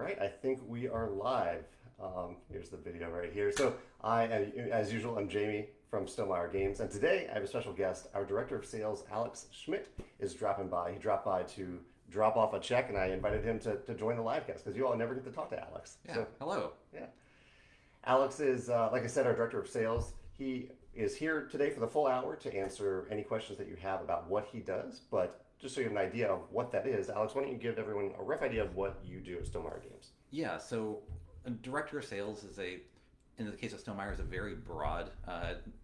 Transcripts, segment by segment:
right, I think we are live. Here's the video right here. So I, as usual, I'm Jamey from Stonemeyer Games, and today I have a special guest. Our Director of Sales, Alex Schmidt, is dropping by. He dropped by to drop off a check, and I invited him to join the livecast because you all never get to talk to Alex. Yeah, So, hello. yeah. Alex is, like I said, our Director of Sales. He is here today for the full hour to answer any questions that you have about what he does, but just so you have an idea of what that is, Alex, why don't you give everyone a rough idea of what you do at Stonemeyer Games? Yeah, so a director of sales is in the case of Stonemeyer, is a very broad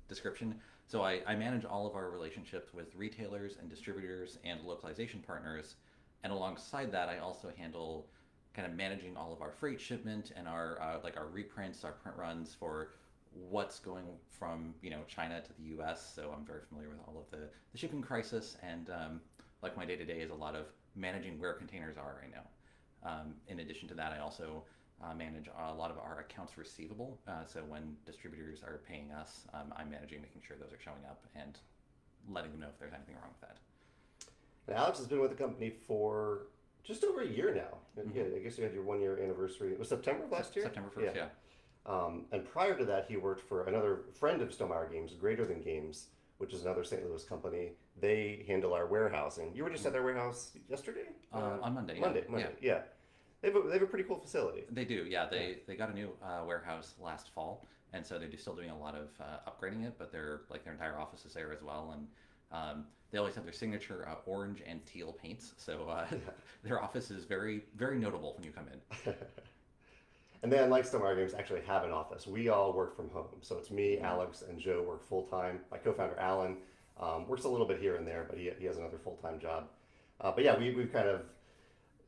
description. So I manage all of our relationships with retailers and distributors and localization partners. And alongside that, I also handle kind of managing all of our freight shipment and our our reprints, our print runs for what's going from China to the U.S. So I'm very familiar with all of the shipping crisis, and like my day to day is a lot of managing where containers are right now. In addition to that, I also manage a lot of our accounts receivable. So when distributors are paying us, I'm managing making sure those are showing up and letting them know if there's anything wrong with that. And Alex has been with the company for just over a year now. Mm-hmm. Yeah, I guess you had your 1 year anniversary. It was September of last year? September 1st, yeah. And prior to that, he worked for another friend of Stonemeyer Games, Greater Than Games, which is another St. Louis company. They handle our warehousing. You were just at their warehouse yesterday? On Monday. Monday, yeah. They have a pretty cool facility. They do, yeah. They got a new warehouse last fall, and so they're still doing a lot of upgrading it. But their entire office is there as well, and they always have their signature orange and teal paints. So their office is very, very notable when you come in. And then, like Stonemeyer Games, actually have an office. We all work from home. So it's me, Alex, and Joe work full-time. My co-founder, Alan, works a little bit here and there, but he has another full-time job. But yeah, we've kind of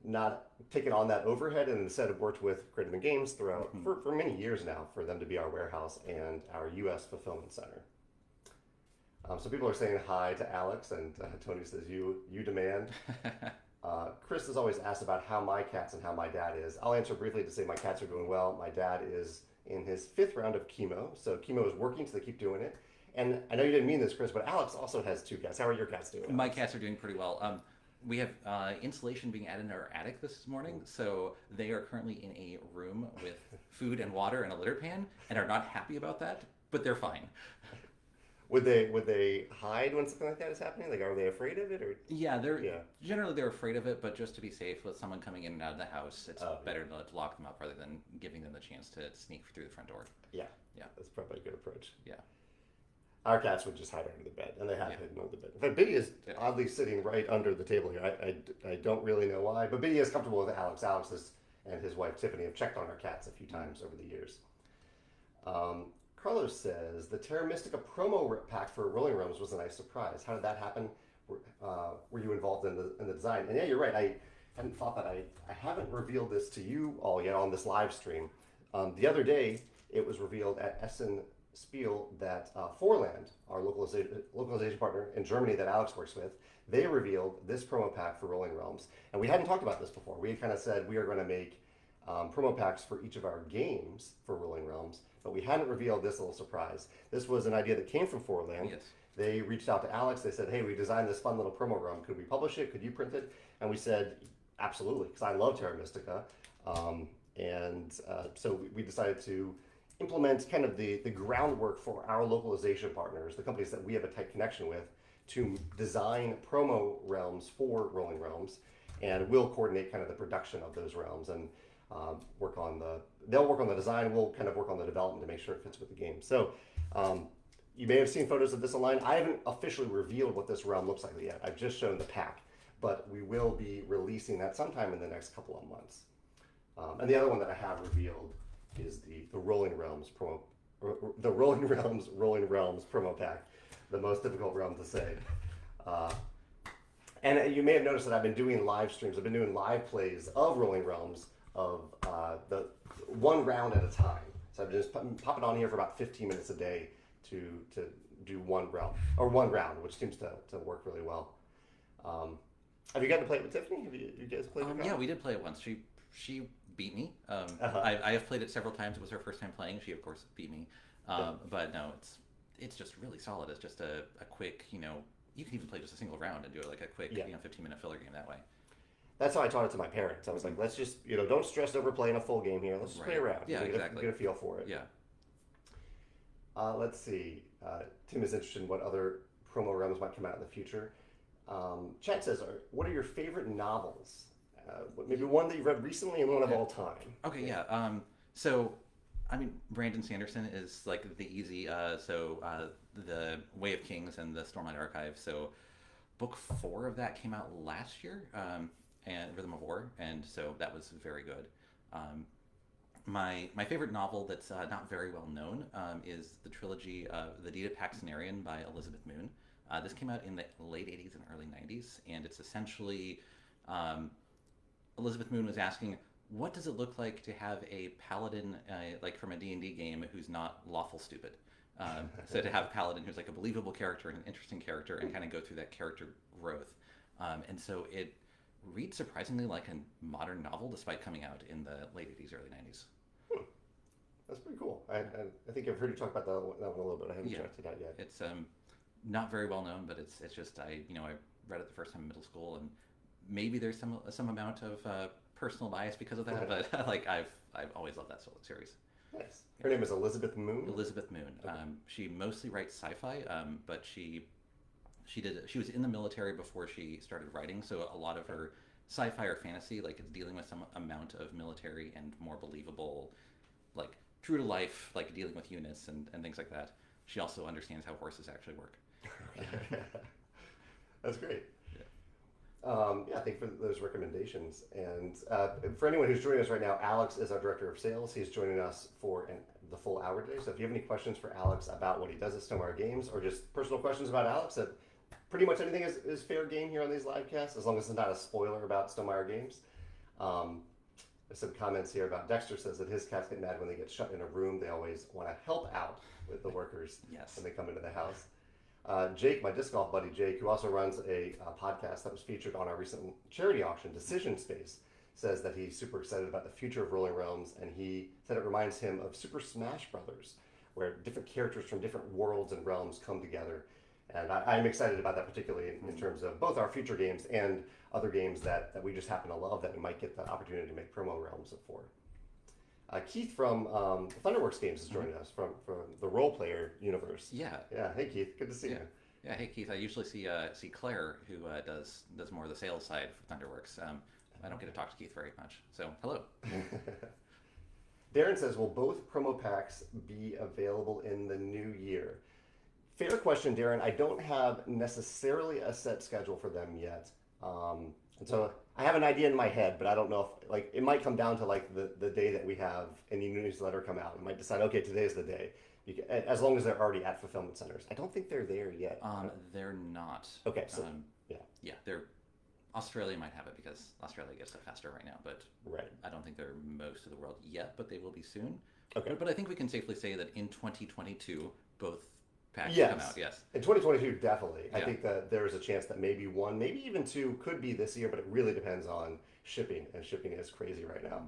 not taken on that overhead and instead have worked with Greater Than Games throughout, for many years now, for them to be our warehouse and our U.S. fulfillment center. So people are saying hi to Alex, and Tony says, you demand. Chris has always asked about how my cats and how my dad is. I'll answer briefly to say my cats are doing well. My dad is in his 5th round of chemo, so chemo is working, so they keep doing it. And I know you didn't mean this, Chris, but Alex also has 2 cats. How are your cats doing, Alex? My cats are doing pretty well. We have insulation being added in our attic this morning, so they are currently in a room with food and water and a litter pan, and are not happy about that, but they're fine. Would they hide when something like that is happening? Like, are they afraid of it, or? Yeah, generally they're afraid of it, but just to be safe with someone coming in and out of the house, it's better to lock them up rather than giving them the chance to sneak through the front door. Yeah, that's probably a good approach. Yeah. Our cats would just hide under the bed, and they have hidden under the bed. In fact, Biddy is oddly sitting right under the table here. I don't really know why, but Biddy is comfortable with Alex. And his wife Tiffany have checked on our cats a few times over the years. Carlos says, the Terra Mystica promo pack for Rolling Realms was a nice surprise. How did that happen? Were you involved in the design? And yeah, you're right. I hadn't thought that. I haven't revealed this to you all yet on this live stream. The other day, it was revealed at Essen Spiel that Forland, our localization partner in Germany that Alex works with, they revealed this promo pack for Rolling Realms. And we hadn't talked about this before. We had kind of said we are going to make promo packs for each of our games for Rolling Realms, but we hadn't revealed this little surprise. This was an idea that came from Forland. Yes. They reached out to Alex. They said, hey, we designed this fun little promo realm. Could we publish it? Could you print it? And we said, absolutely, because I love Terra Mystica. So we decided to implement kind of the groundwork for our localization partners, the companies that we have a tight connection with, to design promo realms for Rolling Realms. And we'll coordinate kind of the production of those realms and they'll work on the design, we'll kind of work on the development to make sure it fits with the game. So you may have seen photos of this online. I haven't officially revealed what this realm looks like yet. I've just shown the pack, but we will be releasing that sometime in the next couple of months. And the other one that I have revealed is the Rolling Realms promo, the Rolling Realms promo pack, the most difficult realm to say. And you may have noticed that I've been doing live streams. I've been doing live plays of Rolling Realms of the one round at a time. So I've just popping on here for about 15 minutes a day to do one round, which seems to work really well. Have you gotten to play it with Tiffany? Have you guys played it? Yeah, we did play it once. She beat me. I have played it several times. It was her first time playing. She, of course, beat me. But no, it's just really solid. It's just a quick, you can even play just a single round and do it like a quick 15-minute filler game that way. That's how I taught it to my parents. I was like, let's just, don't stress over playing a full game here. Let's just play Right. around. Yeah, Get exactly. a feel for it. Yeah. Let's see. Tim is interested in what other promo realms might come out in the future. Chat says, what are your favorite novels? Maybe one that you've read recently and one of all time. Okay, yeah. So, I mean, Brandon Sanderson is like the easy. The Way of Kings and the Stormlight Archive. So, book 4 of that came out last year, and Rhythm of War, and so that was very good. My favorite novel that's not very well known is the trilogy The Deed of Paxtonarian by Elizabeth Moon. This came out in the late 80s and early 90s, and it's essentially Elizabeth Moon was asking, what does it look like to have a paladin, like from a D&D game, who's not lawful stupid? So to have a paladin who's like a believable character and an interesting character and kind of go through that character growth. And so it reads surprisingly like a modern novel despite coming out in the late 80s, early 90s. That's pretty cool. I think I've heard you talk about that one a little bit. I haven't checked it out yet. It's not very well known, but it's just I read it the first time in middle school, and maybe there's some amount of personal bias because of that, but like I've always loved that series. Nice. Her name is Elizabeth Moon. Elizabeth Moon. Okay. She mostly writes sci-fi, but she was in the military before she started writing, so a lot of her sci-fi or fantasy, like, it's dealing with some amount of military and more believable, like true to life, like dealing with units and things like that. She also understands how horses actually work. That's great. Thank you for those recommendations. And for anyone who's joining us right now, Alex is our director of sales. He's joining us for the full hour today. So if you have any questions for Alex about what he does at Stonemeyer Games, or just personal questions about Alex, pretty much anything is fair game here on these live casts, as long as it's not a spoiler about Stonemeyer Games. There's some comments here about Dexter says that his cats get mad when they get shut in a room. They always want to help out with the workers when they come into the house. Jake, my disc golf buddy Jake, who also runs a podcast that was featured on our recent charity auction, Decision Space, says that he's super excited about the future of Rolling Realms, and he said it reminds him of Super Smash Brothers, where different characters from different worlds and realms come together. And I'm excited about that, particularly in terms of both our future games and other games that we just happen to love that we might get the opportunity to make promo realms for. Keith from Thunderworks Games is joining us from the role player universe. Yeah. Hey Keith, good to see you. Yeah. Hey Keith, I usually see Claire, who does more of the sales side for Thunderworks. I don't get to talk to Keith very much, so hello. Darren says, will both promo packs be available in the new year? Fair question, Darren. I don't have necessarily a set schedule for them yet. And so I have an idea in my head, but I don't know if, it might come down to the day that we have any newsletter come out. We might decide, okay, today's the day, as long as they're already at fulfillment centers. I don't think they're there yet. They're not. Okay, so they're Australia might have it because Australia gets it faster right now, but I don't think they're most of the world yet, but they will be soon. Okay. But I think we can safely say that in 2022, both packs come out. Yes. In 2022, definitely. I think that there's a chance that maybe one, maybe even two could be this year, but it really depends on shipping, and shipping is crazy right now.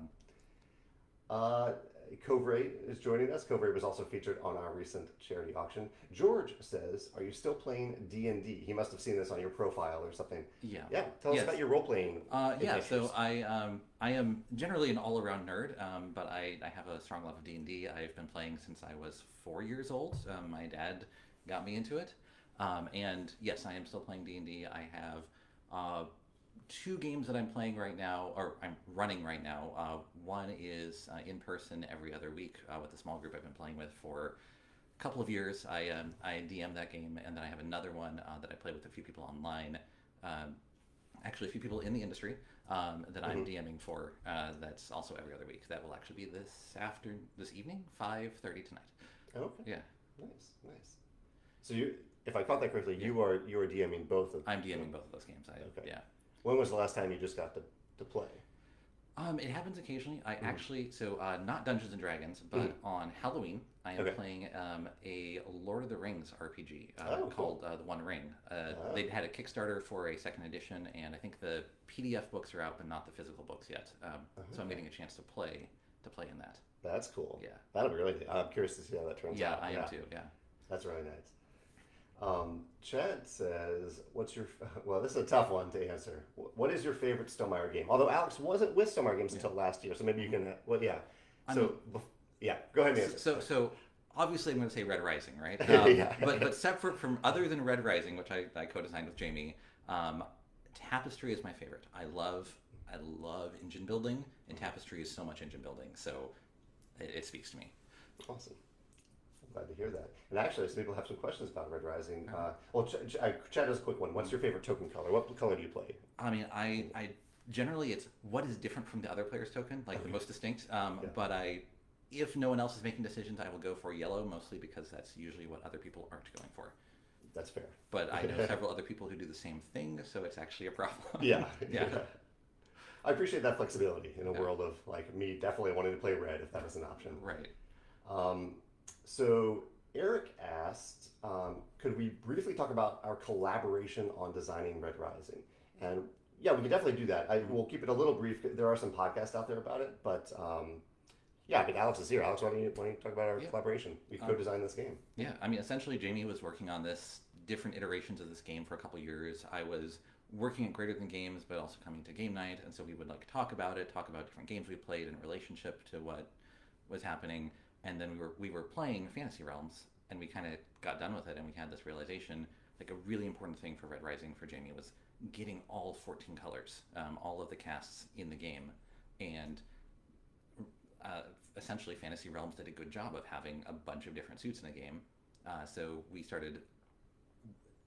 Covray is joining us. Covray was also featured on our recent charity auction. George says, are you still playing D&D? He must have seen this on your profile or something. Yeah. Tell us about your role-playing So I am generally an all-around nerd, but I have a strong love of D&D. I've been playing since I was 4 years old. My dad got me into it. And yes, I am still playing D&D. I have 2 games that I'm playing right now, or I'm running right now. One is in person every other week with a small group I've been playing with for a couple of years. I DM that game, and then I have another one that I play with a few people online. Actually, a few people in the industry that I'm DMing for. That's also every other week. That will actually be this evening, 5:30 tonight. Okay. Yeah. Nice. So if I caught that correctly, you are DMing both of them. I'm DMing both of those games. Yeah. When was the last time you just got to play? It happens occasionally. I actually, not Dungeons and Dragons, but on Halloween, I am playing a Lord of the Rings RPG called The One Ring. They had a Kickstarter for a second edition, and I think the PDF books are out, but not the physical books yet. So I'm getting a chance to play in that. That's cool. Yeah. That'll be really. I'm curious to see how that turns out. Yeah, I am too. Yeah. That's really nice. Chad says, "What's your?" Well, this is a tough one to answer. What is your favorite Stonemeyer game? Although Alex wasn't with Stonemeyer games until last year, so maybe you can. Well, yeah. I So, mean, yeah, go ahead and answer. so obviously I'm going to say Red Rising, right? Yeah. But separate from other than Red Rising, which I co-designed with Jamey, Tapestry is my favorite. I love engine building, and Tapestry is so much engine building, so it speaks to me. Awesome. I'm glad to hear that. And actually, some people have some questions about Red Rising. Chad has a quick one. What's your favorite token color? What color do you play? I mean, I generally it's what is different from the other player's token, like the most distinct. But if no one else is making decisions, I will go for yellow, mostly because that's usually what other people aren't going for. That's fair. But I know several other people who do the same thing, so it's actually a problem. Yeah. I appreciate that flexibility in a world of like me definitely wanting to play red if that is an option. Right. So Eric asked, could we briefly talk about our collaboration on designing Red Rising? And yeah, we can definitely do that. We'll keep it a little brief. There are some podcasts out there about it, but yeah, I mean, Alex is here. Alex, why don't you talk about our collaboration? We co-designed this game. Yeah, I mean, essentially, Jamey was working on this different iterations of this game for a couple years. I was working at Greater Than Games, but also coming to game night, and so we would like talk about it, talk about different games we played in relationship to what was happening, and then we were playing Fantasy Realms, and we kind of got done with it, and we had this realization, like a really important thing for Red Rising for Jamey was getting all 14 colors, all of the casts in the game, and essentially Fantasy Realms did a good job of having a bunch of different suits in the game, so we started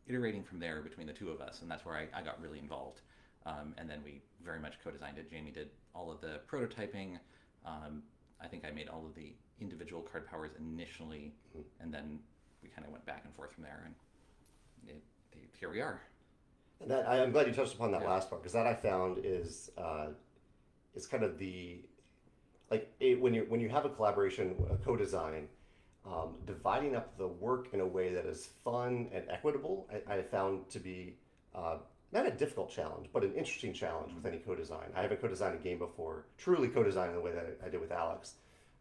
iterating from there between the two of us, and that's where I got really involved. And then we very much co-designed it. Jamey did all of the prototyping. I think I made all of the individual card powers initially, and then we kind of went back and forth from there, and here we are. And that I'm glad you touched upon that last part, because that I found is kind of the when you have a collaboration, a co-design. Dividing up the work in a way that is fun and equitable, I found to be not a difficult challenge, but an interesting challenge with any co-design. I haven't co-designed a game before, truly co-designed in the way that I did with Alex,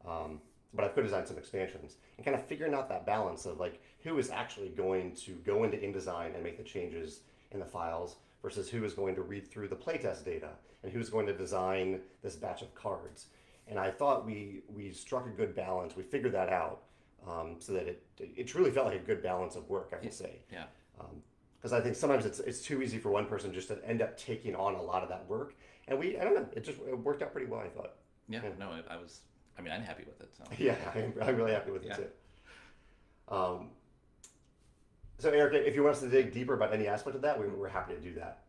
but I've co-designed some expansions, and kind of figuring out that balance of like who is actually going to go into InDesign and make the changes in the files versus who is going to read through the playtest data and who's going to design this batch of cards. And I thought we struck a good balance. We figured that out. So that it truly felt like a good balance of work, I would say. Yeah. Because I think sometimes it's too easy for one person just to end up taking on a lot of that work, and I don't know, it worked out pretty well, I thought. Yeah. No, I'm happy with it. So. Yeah, I'm really happy with it too. So Eric, if you want us to dig deeper about any aspect of that, we're happy to do that.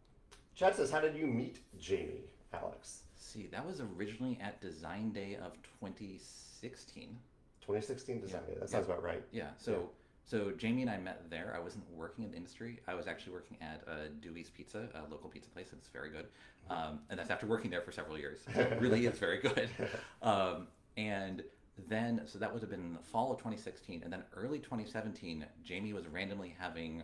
Chad says, how did you meet Jamey, Alex? See, that was originally at Design Day of 2016. 2016 Design Day. That sounds about right. Yeah. So Jamey and I met there. I wasn't working in the industry. I was actually working at Dewey's Pizza, a local pizza place. It's very good. And that's after working there for several years. So it really is very good. And then, so that would have been the fall of 2016. And then early 2017, Jamey was randomly having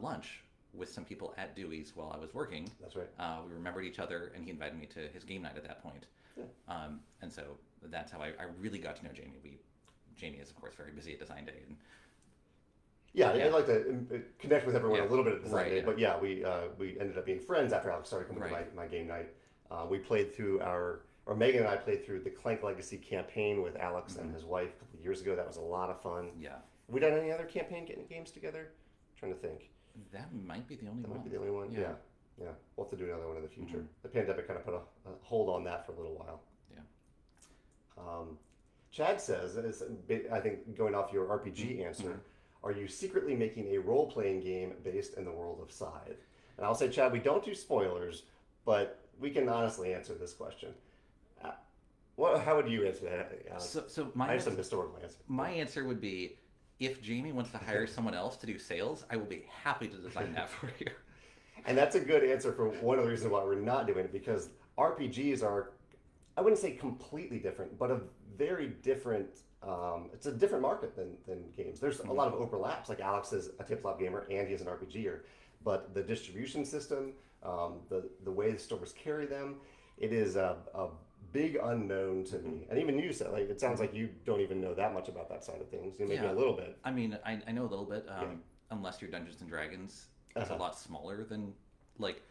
lunch with some people at Dewey's while I was working. That's right. We remembered each other, and he invited me to his game night at that point. Yeah. And so that's how I really got to know Jamey. Jamey is, of course, very busy at Design Day. And I'd like to connect with everyone a little bit at Design Day, but we ended up being friends after Alex started coming to my game night. We played through Megan and I played through the Clank Legacy campaign with Alex and his wife a couple of years ago. That was a lot of fun. Yeah. Have we done any other campaign games together? I'm trying to think. That might be the only one. That might be the only one. Yeah. We'll have to do another one in the future. Mm-hmm. The pandemic kind of put a hold on that for a little while. Yeah. Chad says, I think going off your RPG answer, are you secretly making a role-playing game based in the world of Scythe? And I'll say, Chad, we don't do spoilers, but we can honestly answer this question. How would you answer that? So I have some historical answer. My answer would be, if Jamey wants to hire someone else to do sales, I will be happy to design that for you. And that's a good answer for one of the reasons why we're not doing it, because RPGs are, I wouldn't say completely different, but a very different, it's a different market than games. There's a lot of overlaps, like Alex is a tabletop gamer and he is an RPGer, but the distribution system, the way the stores carry them, it is a big unknown to me. And even you said, it sounds like you don't even know that much about that side of things. Maybe a little bit. I mean, I know a little bit. unless you're Dungeons and Dragons, is a lot smaller than like.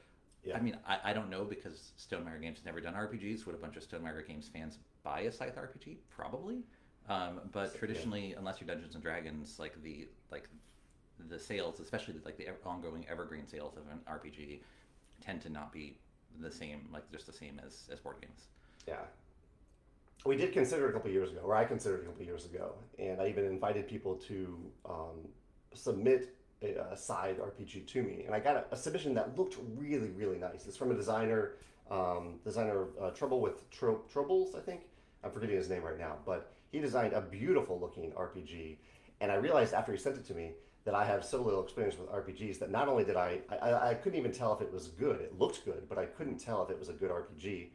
Yeah. I mean, I don't know because Stonemeyer Games has never done RPGs. Would a bunch of Stonemeyer Games fans buy a Scythe RPG? Probably. But traditionally, unless you're Dungeons and Dragons, like the sales, especially like the ongoing evergreen sales of an RPG, tend to not be the same, like just the same as board games. Yeah. We did consider it a couple years ago, or I considered it a couple years ago, and I even invited people to submit a side RPG to me, and I got a submission that looked really, really nice. It's from a designer of Trouble with Troubles, I think. I'm forgetting his name right now, but he designed a beautiful looking RPG, and I realized after he sent it to me that I have so little experience with RPGs that not only did I couldn't even tell if it was good. It looked good, but I couldn't tell if it was a good RPG.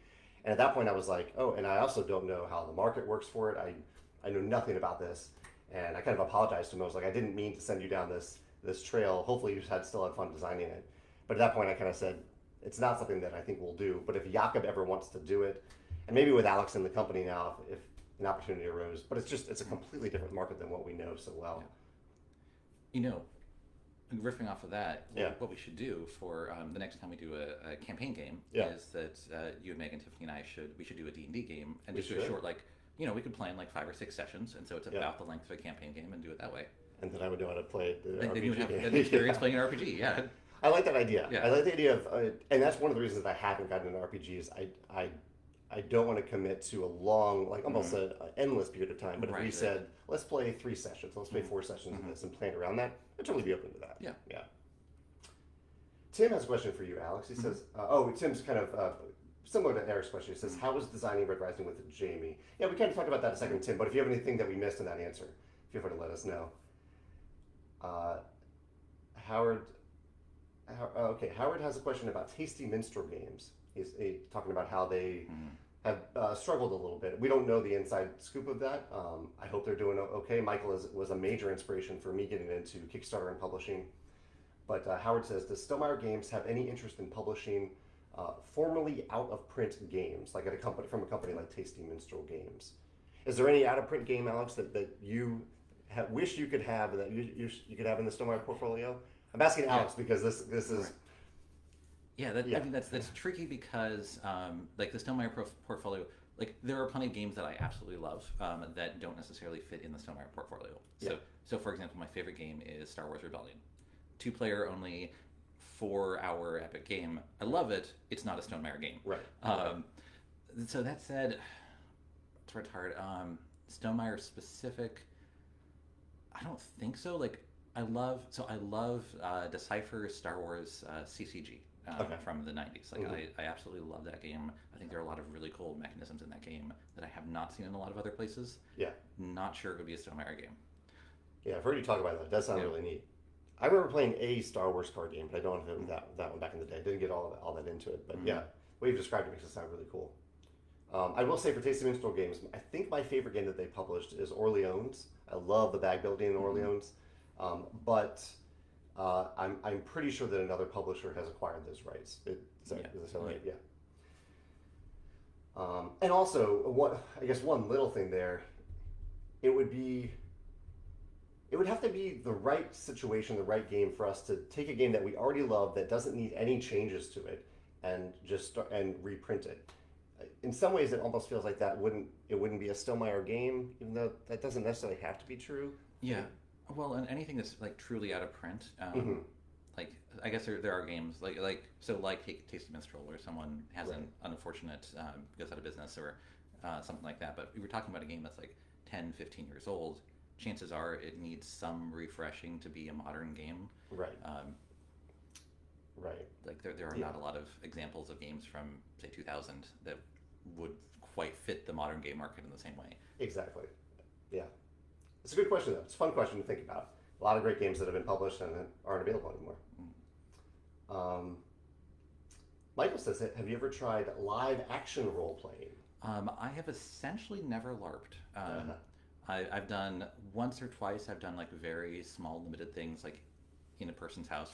And at that point I was like, oh, and I also don't know how the market works for it. I know nothing about this. And I kind of apologized to him. I was like, I didn't mean to send you down this trail. Hopefully you still had fun designing it. But at that point I kind of said, it's not something that I think we'll do. But if Jakob ever wants to do it, and maybe with Alex in the company now, if an opportunity arose, but it's a completely different market than what we know so well. Yeah. You know, riffing off of that, what we should do for the next time we do a campaign game is that you and Megan, Tiffany, and I should do a D&D game and just do a short, like, you know, we could plan like 5 or 6 sessions, and so it's about the length of a campaign game, and do it that way. And then I would know how to play the RPG. Then you would have an experience playing an RPG, yeah. I like that idea. Yeah. I like the idea of, and that's one of the reasons that I haven't gotten into RPGs. I don't want to commit to a long, like almost an endless period of time. But if we said, let's play 3 sessions, let's play 4 sessions of this and plan around that, I'd totally be open to that. Yeah. Yeah. Tim has a question for you, Alex. He says, Tim's kind of similar to Eric's question. He says, how was designing Red Rising with Jamey? Yeah, we kind of talked about that a second, Tim, but if you have anything that we missed in that answer, feel free to let us know. Howard has a question about Tasty Minstrel Games. He's talking about how they have struggled a little bit. We don't know the inside scoop of that. I hope they're doing okay. Michael was a major inspiration for me getting into Kickstarter and publishing. But Howard says, does Stonemeyer Games have any interest in publishing formerly out-of-print games, like from a company like Tasty Minstrel Games? Is there any out-of-print game, Alex, that you wish you could have, that you could have in the Stonemeyer portfolio? I'm asking Alex because this is... Right. Yeah, I mean that's tricky because like the Stonemeyer portfolio, like there are plenty of games that I absolutely love that don't necessarily fit in the Stonemeyer portfolio. So for example, my favorite game is Star Wars Rebellion, 2-player only, 4-hour epic game. I love it. It's not a Stonemeyer game. Right. So that said, it's hard. Stonemeyer specific, I don't think so. Like I love Decipher's Star Wars CCG. From the 90s. Like I absolutely love that game. I think there are a lot of really cool mechanisms in that game that I have not seen in a lot of other places. Yeah. Not sure it would be a Stonemeyer game. Yeah, I've heard you talk about that. That sounds really neat. I remember playing a Star Wars card game, but I don't know if it was that one back in the day. I didn't get all that into it. But yeah, what you've described it makes it sound really cool. I will say for Tasty Minstrel Games, I think my favorite game that they published is Orleans. I love the bag building in Orleans. But I'm pretty sure that another publisher has acquired those rights. Is that right? Yeah. And also, one little thing there, it would have to be the right situation, the right game for us to take a game that we already love that doesn't need any changes to it and just reprint it. In some ways, it almost feels like it wouldn't be a Stonemeyer game, even though that doesn't necessarily have to be true. Yeah. Well, and anything that's like truly out of print, like I guess there are games like Tasty Minstrel where someone has an unfortunate goes out of business or something like that. But we were talking about a game that's like 10, 15 years old. Chances are it needs some refreshing to be a modern game. Right. Right. Like there are not a lot of examples of games from say 2000 that would quite fit the modern game market in the same way. Exactly. Yeah. It's a good question, though. It's a fun question to think about. A lot of great games that have been published and aren't available anymore. Michael says, have you ever tried live action role playing? I have essentially never LARPed. I've done once or twice. I've done like very small, limited things, like in a person's house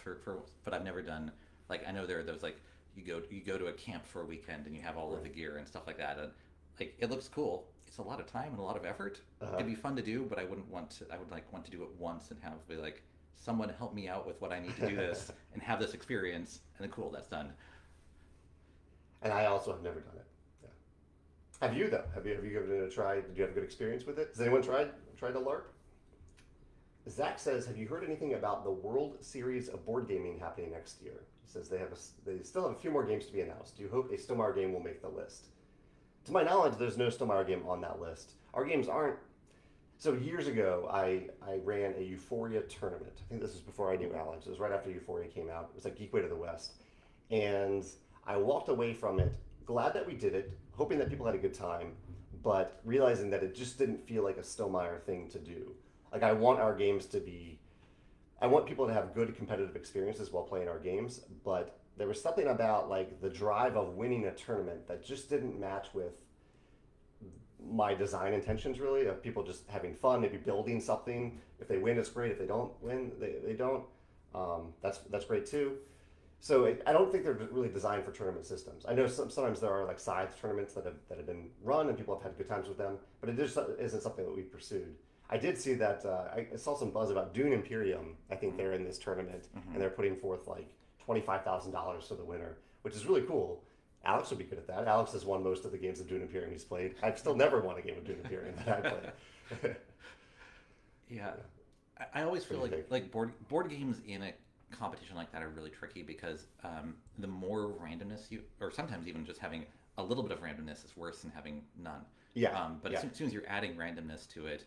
but I've never done like I know there are those like you go to a camp for a weekend and you have all of the gear and stuff like that, and like it looks cool. It's a lot of time and a lot of effort. It'd be fun to do, but I would want to do it once and have like someone help me out with what I need to do this and have this experience, and then cool, that's done. And I also have never done it. Yeah. Have you though? Have you given it a try? Did you have a good experience with it? Has anyone tried the LARP? Zach says, have you heard anything about the World Series of Board Gaming happening next year? He says they still have a few more games to be announced. Do you hope a Stonemeyer game will make the list? To my knowledge, there's no Stonemeyer game on that list. Our games aren't. So years ago, I ran a Euphoria tournament. I think this was before I knew Alex. It was right after Euphoria came out. It was like Geekway to the West. And I walked away from it, glad that we did it, hoping that people had a good time, but realizing that it just didn't feel like a Stonemeyer thing to do. Like, I want our games to be, I want people to have good competitive experiences while playing our games, but there was something about like the drive of winning a tournament that just didn't match with my design intentions, really, of people just having fun, maybe building something. If they win, it's great. If they don't win, they don't. That's great too. So I don't think they're really designed for tournament systems. I know sometimes there are like side tournaments that have been run and people have had good times with them, but it just isn't something that we pursued. I did see that I saw some buzz about Dune Imperium. I think they're in this tournament, and they're putting forth like $25,000 for the winner, which is really cool. Alex would be good at that. Alex has won most of the games of Dune Imperium he's played. I've still never won a game of Dune Imperium that I played. Yeah. I always feel like board games in a competition like that are really tricky because the more randomness or sometimes even just having a little bit of randomness is worse than having none. Yeah. But as soon as you're adding randomness to it,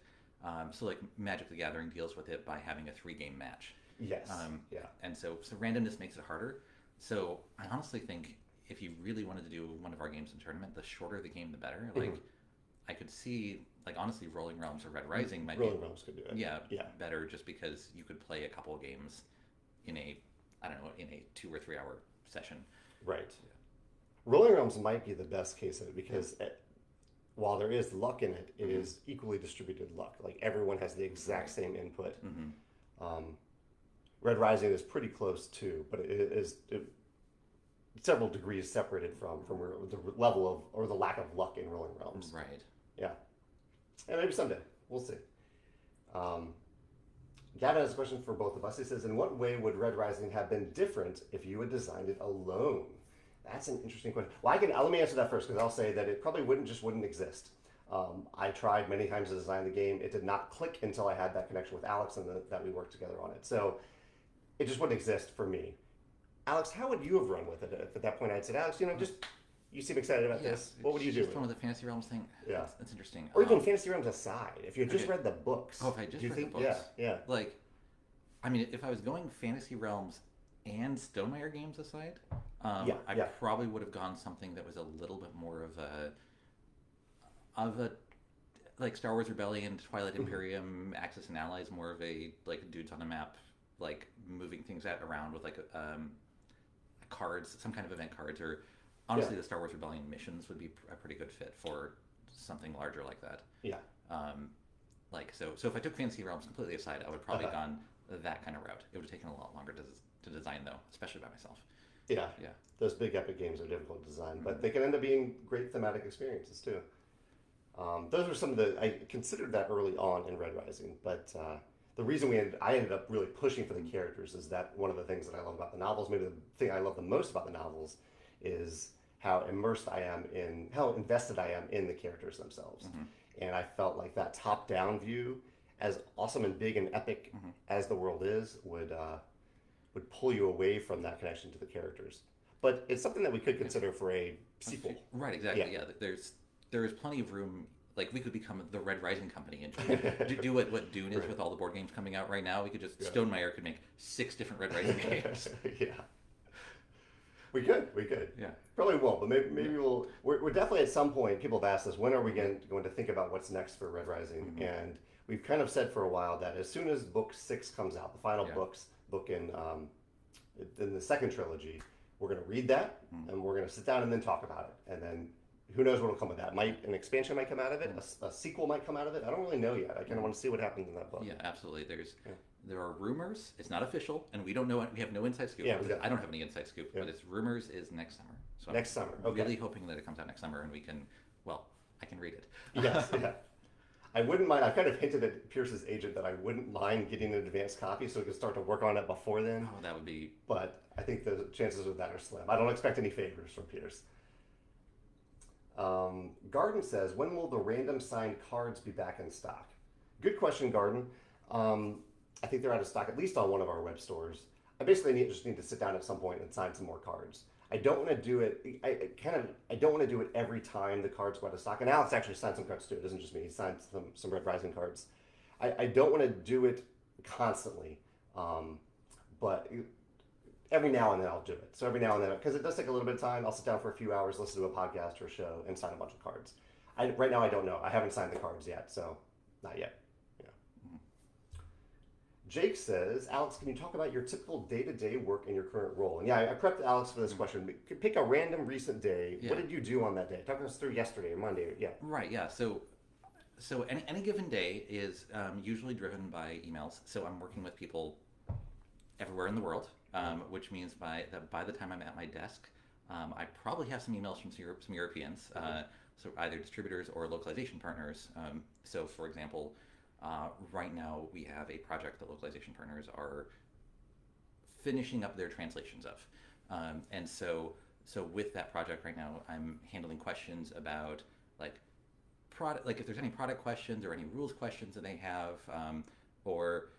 so like Magic the Gathering deals with it by having a 3-game match. Yes. And so randomness makes it harder. So I honestly think if you really wanted to do one of our games in tournament, the shorter the game, the better. Like, I could see, like, honestly, Rolling Realms or Red Rising might Rolling Realms could do it. Yeah, better just because you could play a couple of games in a 2 or 3 hour session. Right. Yeah. Rolling Realms might be the best case of it because while there is luck in it, it is equally distributed luck. Like, everyone has the exact same input. Red Rising is pretty close too, but it is several degrees separated from the level of or the lack of luck in Rolling Realms. Right. Yeah. And maybe someday. We'll see. Gavin has a question for both of us. He says, in what way would Red Rising have been different if you had designed it alone? That's an interesting question. Well, let me answer that first because I'll say that it probably wouldn't exist. I tried many times to design the game. It did not click until I had that connection with Alex and that we worked together on it. So it just wouldn't exist for me. Alex, how would you have run with it? If at that point I'd said, Alex, you seem excited about this. What would you do? Just one of the Fantasy Realms thing. Yeah, that's interesting. Or even Fantasy Realms aside, if you had just read the books. Oh, if I just read the books. Yeah. Like, I mean, if I was going Fantasy Realms and Stonemeyer games aside, I probably would have gone something that was a little bit more of a like Star Wars Rebellion, Twilight Imperium, Axis and Allies, more of a like dudes on a map, like moving things around with like cards, some kind of event cards, or honestly, the Star Wars Rebellion missions would be a pretty good fit for something larger like that. Yeah. So if I took Fantasy Realms completely aside, I would probably have gone that kind of route. It would have taken a lot longer to design though, especially by myself. Yeah. Those big epic games are difficult to design, but they can end up being great thematic experiences too. Those were some of I considered that early on in Red Rising, but the reason I ended up really pushing for the characters is that one of the things that I love about the novels, maybe the thing I love the most about the novels, is how invested I am in the characters themselves. And I felt like that top-down view, as awesome and big and epic as the world is, would pull you away from that connection to the characters. But it's something that we could consider for a sequel. Right, exactly. Yeah, there is plenty of room. Like, we could become the Red Rising Company and do what Dune is with all the board games coming out right now. We could just Stonemeyer could make 6 different Red Rising games. We could. Yeah. Probably won't, but maybe we'll. We're definitely at some point. People have asked us, when are we going to think about what's next for Red Rising? And we've kind of said for a while that as soon as book 6 comes out, the final book in the second trilogy, we're going to read that and we're going to sit down and then talk about it. And then who knows what will come of that? An expansion might come out of it. A sequel might come out of it. I don't really know yet. I kind of want to see what happens in that book. Yeah, absolutely. There are rumors. It's not official, and we don't know. We have no inside scoop. Yeah, I don't have any inside scoop, but it's rumors is next summer. So next summer. I'm really hoping that it comes out next summer, and I can read it. Yes. I wouldn't mind. I kind of hinted at Pierce's agent that I wouldn't mind getting an advanced copy so we could start to work on it before then. Oh, that would be. But I think the chances of that are slim. I don't expect any favors from Pierce. Garden says, when will the random signed cards be back in stock? Good question, Garden. I think they're out of stock, at least on one of our web stores. I basically just need to sit down at some point and sign some more cards. I don't want to do it. I don't want to do it every time the cards go out of stock. And Alex actually signed some cards too. It isn't just me. He signed some Red Rising cards. I don't want to do it constantly, but every now and then I'll do it. So every now and then, because it does take a little bit of time, I'll sit down for a few hours, listen to a podcast or a show, and sign a bunch of cards. Right now I don't know. I haven't signed the cards yet, so not yet. Jake says, Alex, can you talk about your typical day-to-day work in your current role? And yeah, I prepped Alex for this question. Pick a random recent day. Yeah. What did you do on that day? Talk us through yesterday or Monday. Yeah. Right, yeah. So any given day is usually driven by emails. So I'm working with people everywhere in the world, which means by the time I'm at my desk, I probably have some emails from some Europeans, so either distributors or localization partners. So for example, right now we have a project that localization partners are finishing up their translations of. And so with that project right now, I'm handling questions about product, if there's any product questions or any rules questions that they have, or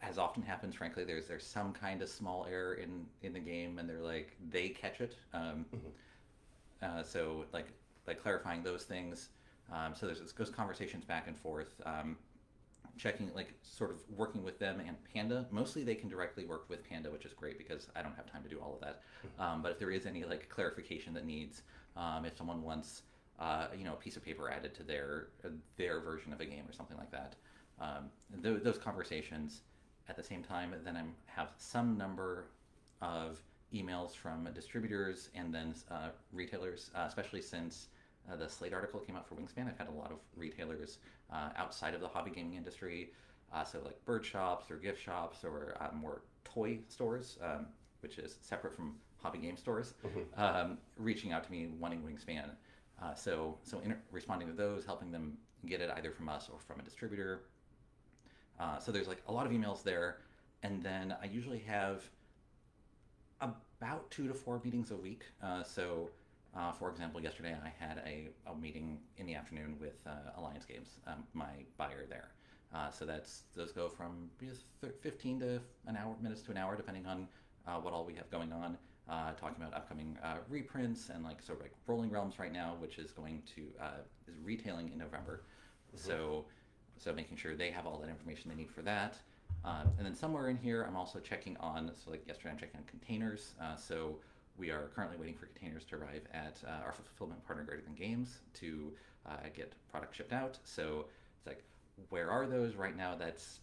as often happens, frankly, there's some kind of small error in the game and they catch it. So clarifying those things. So there's those conversations back and forth. Checking, sort of working with them and Panda. Mostly they can directly work with Panda, which is great because I don't have time to do all of that. But if there is any clarification that needs, if someone wants, a piece of paper added to their version of a game or something like that, those conversations. At the same time, then I have some number of emails from distributors and then retailers, especially since the Slate article came out for Wingspan. I've had a lot of retailers outside of the hobby gaming industry, so bird shops or gift shops or more toy stores, which is separate from hobby game stores, reaching out to me wanting Wingspan. So responding to those, helping them get it either from us or from a distributor. So there's a lot of emails there, and then I usually have about 2 to 4 meetings a week. For example, yesterday I had a meeting in the afternoon with Alliance Games, my buyer there. So those go from 15 to minutes to an hour, depending on what all we have going on. Talking about upcoming reprints and Rolling Realms right now, which is going to is retailing in November. So making sure they have all that information they need for that. And then somewhere in here, I'm also checking on. So yesterday, I'm checking on containers. So we are currently waiting for containers to arrive at our fulfillment partner, Greater Than Games, to get product shipped out. So it's where are those right now? That's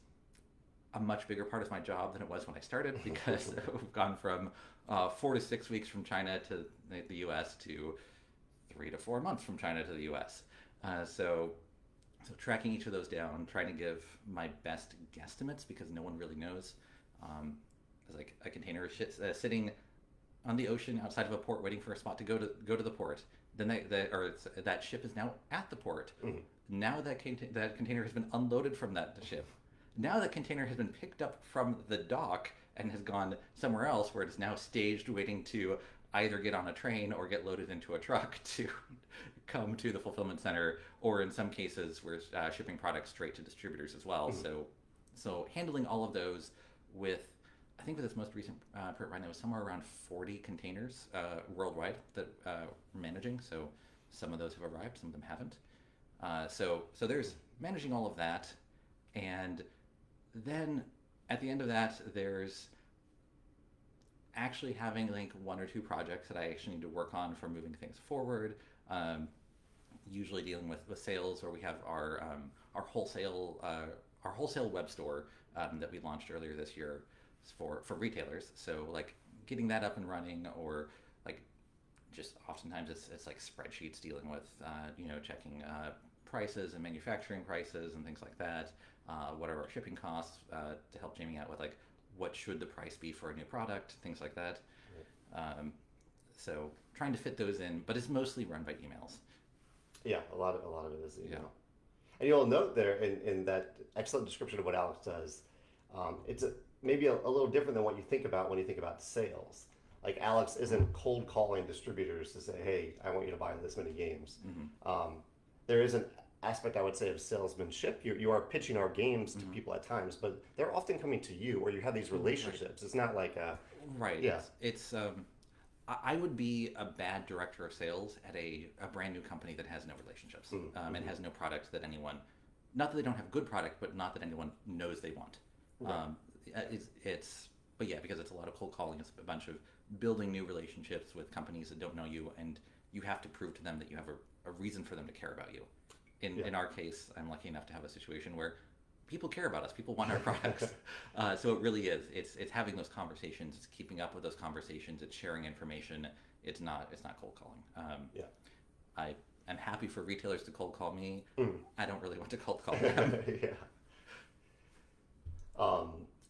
a much bigger part of my job than it was when I started, because we've gone from 4 to 6 weeks from China to the U.S. to 3 to 4 months from China to the U.S. So tracking each of those down, trying to give my best guesstimates because no one really knows. It's a container is sitting on the ocean outside of a port, waiting for a spot to go to the port. Then that ship is now at the port. Now that container has been unloaded from that ship. Now that container has been picked up from the dock and has gone somewhere else, where it's now staged, waiting to either get on a train or get loaded into a truck to come to the fulfillment center, or in some cases we're shipping products straight to distributors as well. So handling all of those with, I think with this most recent print right now, is somewhere around 40 containers worldwide that we're managing. So some of those have arrived, some of them haven't. So there's managing all of that, and then at the end of that, there's actually having 1 or 2 projects that I actually need to work on for moving things forward. Usually dealing with sales, or we have our wholesale web store that we launched earlier this year for retailers. So getting that up and running, or just oftentimes it's spreadsheets dealing with checking prices and manufacturing prices and things like that. What are our shipping costs to help Jamey out with what should the price be for a new product, things like that. So trying to fit those in, but it's mostly run by emails. Yeah, a lot of it is email. And you'll note there in that excellent description of what Alex does, it's maybe a little different than what you think about when you think about sales. Like Alex isn't cold calling distributors to say, "Hey, I want you to buy this many games." There is an aspect, I would say, of salesmanship. You are pitching our games to people at times, but they're often coming to you, or you have these relationships. It's not like a Right. yeah. It's I would be a bad director of sales at a brand new company that has no relationships and has no product that anyone, not that they don't have good product, but not that anyone knows they want. Right. But yeah, because it's a lot of cold calling. It's a bunch of building new relationships with companies that don't know you, and you have to prove to them that you have a reason for them to care about you. In our case, I'm lucky enough to have a situation where people care about us. People want our products. So it really is. It's having those conversations. It's keeping up with those conversations. It's sharing information. It's not cold calling. I'm happy for retailers to cold call me. I don't really want to cold call them. Yeah.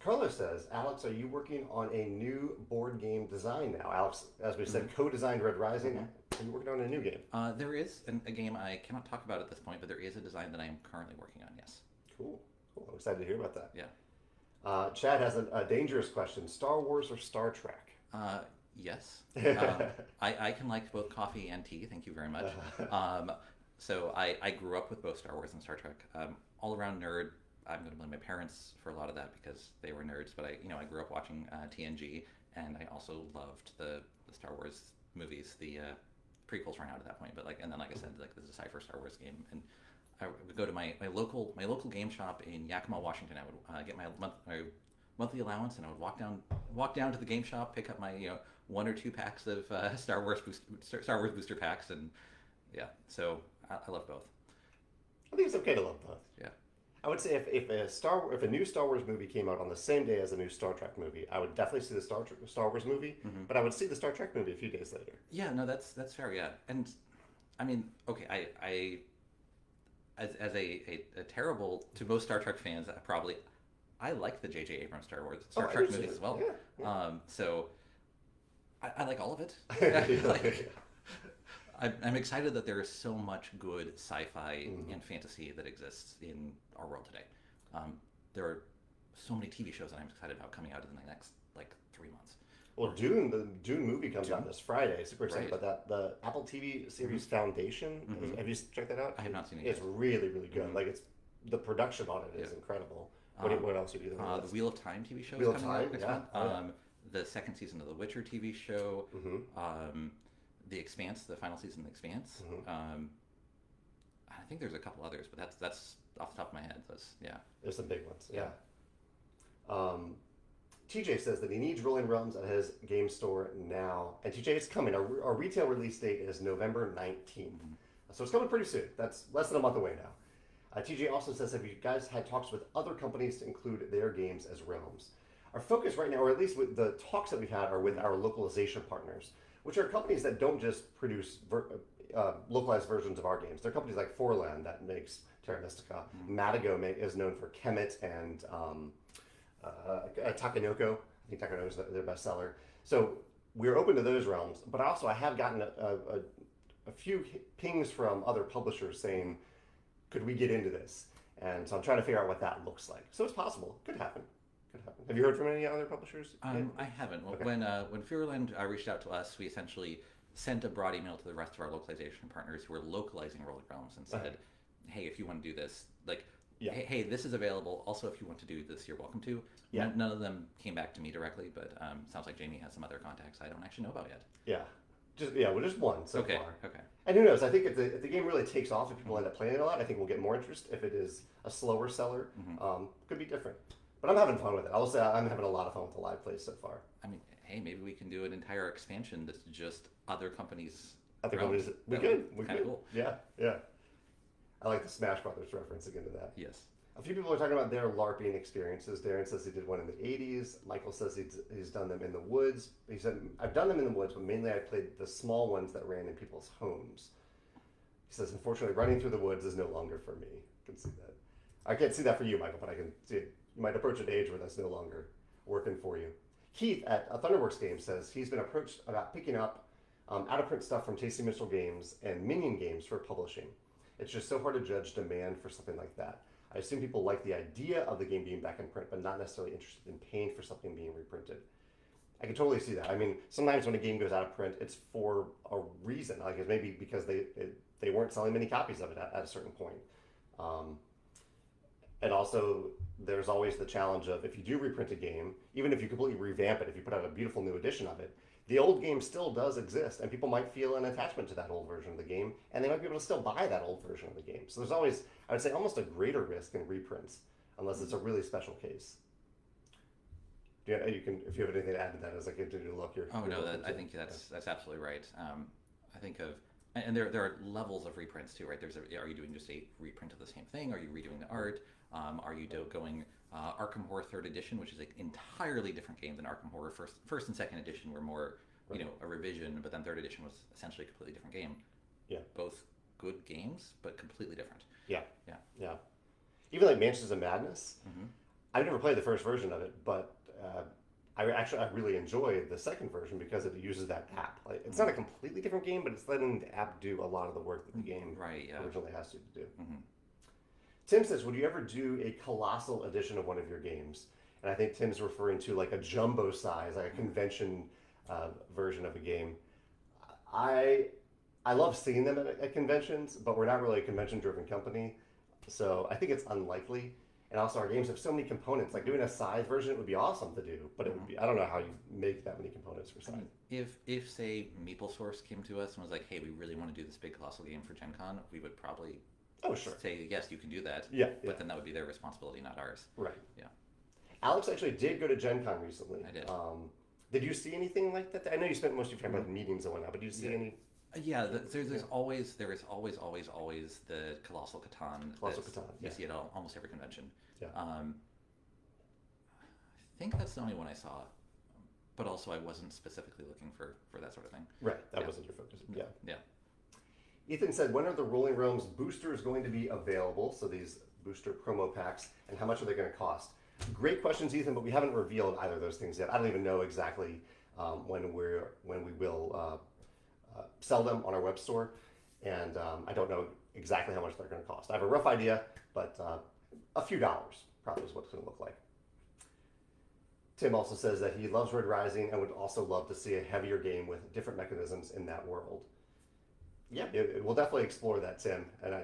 Carlos says, Alex, are you working on a new board game design now? Alex, as we said, co-designed Red Rising. Are you working on a new game? There is a game I cannot talk about at this point, but there is a design that I am currently working on, yes. Cool. I'm excited to hear about that. Yeah. Chad has a dangerous question. Star Wars or Star Trek? Yes. I can like both coffee and tea. Thank you very much. So I grew up with both Star Wars and Star Trek. All around nerd. I'm going to blame my parents for a lot of that because they were nerds. But I grew up watching TNG, and I also loved the Star Wars movies. The prequels ran out at that point, but and then like I said, like there's a Cypher Star Wars game, and I would go to my local game shop in Yakima, Washington. I would get my monthly allowance, and I would walk down to the game shop, pick up my 1 or 2 packs of Star Wars booster packs, and yeah. So I love both. I think it's okay to love both. Yeah. I would say if a new Star Wars movie came out on the same day as a new Star Trek movie, I would definitely see the Star Wars movie, but I would see the Star Trek movie a few days later. Yeah, no, that's fair. Yeah, and I mean, okay, I as a terrible to most Star Trek fans, I like the J.J. Abrams Star Trek movies as well. Yeah. So I like all of it. I'm excited that there is so much good sci-fi and fantasy that exists in our world today. There are so many TV shows that I'm excited about coming out in the next 3 months. Well, the Dune movie comes out this Friday. Super excited about that. The Apple TV series Foundation. Have you checked that out? I have not seen it. It's really, really good. The production on it is incredible. What else are you doing? The Wheel of Time TV show Wheel is of coming Time, out next month. The second season of The Witcher TV show. The Expanse, the final season of The Expanse. I think there's a couple others, but that's off the top of my head. There's some big ones. Yeah. TJ says that he needs Rolling Realms at his game store now. And TJ, it's coming. Our retail release date is November 19th. So it's coming pretty soon. That's less than a month away now. TJ also says, have you guys had talks with other companies to include their games as realms? Our focus right now, or at least with the talks that we've had, are with our localization partners, which are companies that don't just produce localized versions of our games. They're companies like Forland that makes Terra Mystica. Matago is known for Kemet and Takenoko. I think Takenoko is their bestseller. So we're open to those realms, but also I have gotten a few pings from other publishers saying, could we get into this? And so I'm trying to figure out what that looks like. So it's possible. Could happen. Have you heard from any other publishers? I haven't. Okay. When Fearland reached out to us, we essentially sent a broad email to the rest of our localization partners who were localizing Rolling Realms and said, hey, if you want to do this, hey, this is available. Also, if you want to do this, you're welcome to. Yeah. None of them came back to me directly, but sounds like Jamey has some other contacts I don't actually know about yet. Yeah. Just one so far. Okay. And who knows? I think if the game really takes off and people end up playing it a lot, I think we'll get more interest. If it is a slower seller, could be different. But I'm having fun with it. I will say I'm having a lot of fun with the live plays so far. I mean, hey, maybe we can do an entire expansion that's just other companies. We could. Cool. Yeah. I like the Smash Brothers reference again to that. Yes. A few people are talking about their LARPing experiences. Darren says he did one in the 80s. Michael says he's done them in the woods. He said, I've done them in the woods, but mainly I played the small ones that ran in people's homes. He says, unfortunately, running through the woods is no longer for me. I can see that. I can't see that for you, Michael, but I can see it. You might approach an age where that's no longer working for you. Keith at a Thunderworks game says he's been approached about picking up out-of-print stuff from Tasty Mitchell Games and Minion Games for publishing. It's just so hard to judge demand for something like that. I assume people like the idea of the game being back in print, but not necessarily interested in paying for something being reprinted. I can totally see that. I mean, sometimes when a game goes out of print, it's for a reason. Like it's maybe because they weren't selling many copies of it at a certain point. Um, and also, there's always the challenge of if you do reprint a game, even if you completely revamp it, if you put out a beautiful new edition of it, the old game still does exist, and people might feel an attachment to that old version of the game, and they might be able to still buy that old version of the game. So there's always, I would say, almost a greater risk in reprints, unless it's a really special case. You can, if you have anything to add to that as I continue to look here. Oh no, I think that's absolutely right. I think of, and there are levels of reprints too, right? Are you doing just a reprint of the same thing? Are you redoing the art? Are you going Arkham Horror Third Edition, which is an entirely different game than Arkham Horror First and Second Edition, were more a revision, but then Third Edition was essentially a completely different game. Yeah, both good games, but completely different. Yeah. Even like Mansions of Madness. Mm-hmm. I've never played the first version of it, but I really enjoy the second version because it uses that app. Like, it's not a completely different game, but it's letting the app do a lot of the work that the game originally has to do. Mm-hmm. Tim says, would you ever do a Colossal edition of one of your games? And I think Tim's referring to like a jumbo size, like a convention version of a game. I love seeing them at conventions, but we're not really a convention-driven company, so I think it's unlikely. And also, our games have so many components. Like doing a size version, it would be awesome to do, but it would be, I don't know how you make that many components for size. If say MapleSource came to us and was like, hey, we really want to do this big Colossal game for Gen Con, we would probably say, yes, you can do that. But then that would be their responsibility, not ours. Right. Yeah. Alex actually did go to Gen Con recently. I did. Did you see anything like that? I know you spent most of your time at meetings and whatnot, but did you see any? Yeah, there is always the Colossal Catan. Colossal Catan. You see it at almost every convention. Yeah. I think that's the only one I saw, but also I wasn't specifically looking for that sort of thing. Right, that wasn't your focus. Yeah. Yeah. Ethan said, when are the Rolling Realms boosters going to be available? So these booster promo packs, and how much are they going to cost? Great questions, Ethan, but we haven't revealed either of those things yet. I don't even know exactly when we will sell them on our web store, and I don't know exactly how much they're going to cost. I have a rough idea, but a few dollars probably is what it's going to look like. Tim also says that he loves Red Rising and would also love to see a heavier game with different mechanisms in that world. Yeah, we'll definitely explore that, Tim, and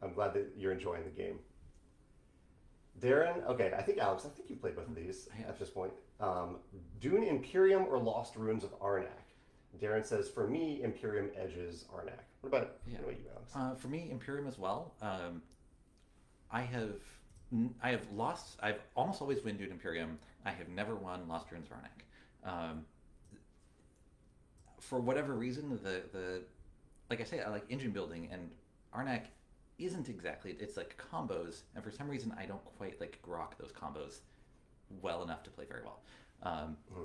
I'm glad that you're enjoying the game. Darren, okay, Alex, I think you played both of these at this point. Dune Imperium or Lost Ruins of Arnak? Darren says, for me, Imperium edges Arnak. What about you, Alex? For me, Imperium as well. I've almost always won Dune Imperium. I have never won Lost Ruins of Arnak. For whatever reason, like I say, I like engine building, and Arnak isn't exactly, it's like combos, and for some reason I don't quite like grok those combos well enough to play very well.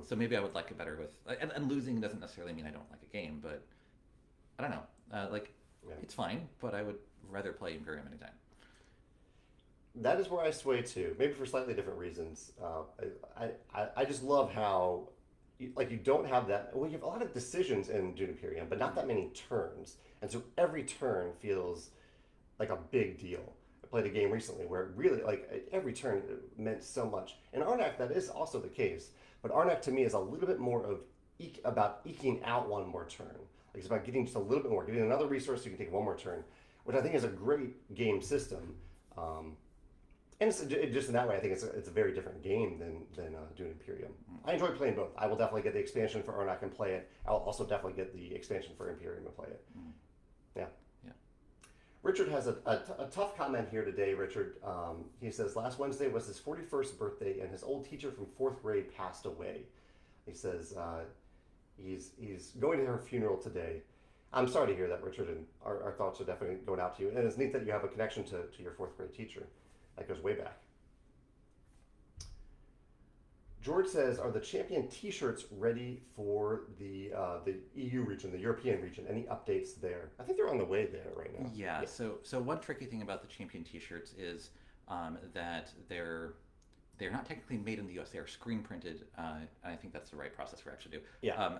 So maybe I would like it better with, and losing doesn't necessarily mean I don't like a game, but I don't know. It's fine, but I would rather play Imperium anytime. That is where I sway too, maybe for slightly different reasons. I just love how you don't have that. Well, you have a lot of decisions in Dune Imperium, but not that many turns, and so every turn feels like a big deal. I played a game recently where it really, every turn meant so much. In Arnak, that is also the case, but Arnak to me is a little bit more of about eking out one more turn. It's about getting just a little bit more, getting another resource so you can take one more turn, which I think is a great game system. And just in that way, I think it's a very different game than Dune Imperium. I enjoy playing both. I will definitely get the expansion for Arnak and play it. I'll also definitely get the expansion for Imperium and play it. Yeah. Richard has a tough comment here today, Richard. He says, last Wednesday was his 41st birthday, and his old teacher from 4th grade passed away. He says he's going to her funeral today. I'm sorry to hear that, Richard, and our thoughts are definitely going out to you. And it's neat that you have a connection to your 4th grade teacher. That goes way back. George says, are the Champion t-shirts ready for the EU region, the European region? Any updates there? I think they're on the way there right now. Yeah. So one tricky thing about the Champion t-shirts is that they're not technically made in the US. They are screen printed. I think that's the right process for actually do. Yeah.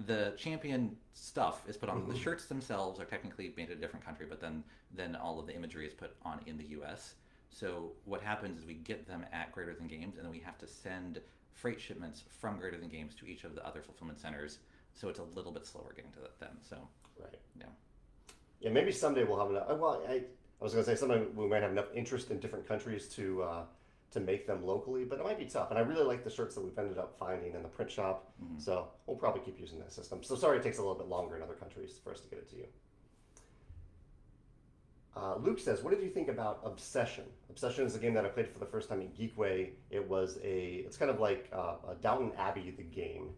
the champion stuff is put on. The shirts themselves are technically made in a different country, but then all of the imagery is put on in the U.S. So what happens is we get them at Greater Than Games, and then we have to send freight shipments from Greater Than Games to each of the other fulfillment centers. So it's a little bit slower getting to them. So Right. yeah. Yeah, maybe someday we'll have enough. Well, I was going to say someday we might have enough interest in different countries to make them locally, but it might be tough. And I really like the shirts that we've ended up finding in the print shop, so we'll probably keep using that system. So sorry it takes a little bit longer in other countries for us to get it to you. Luke says, what did you think about Obsession? Obsession is a game that I played for the first time in Geekway. It's kind of like Downton Abbey, the game.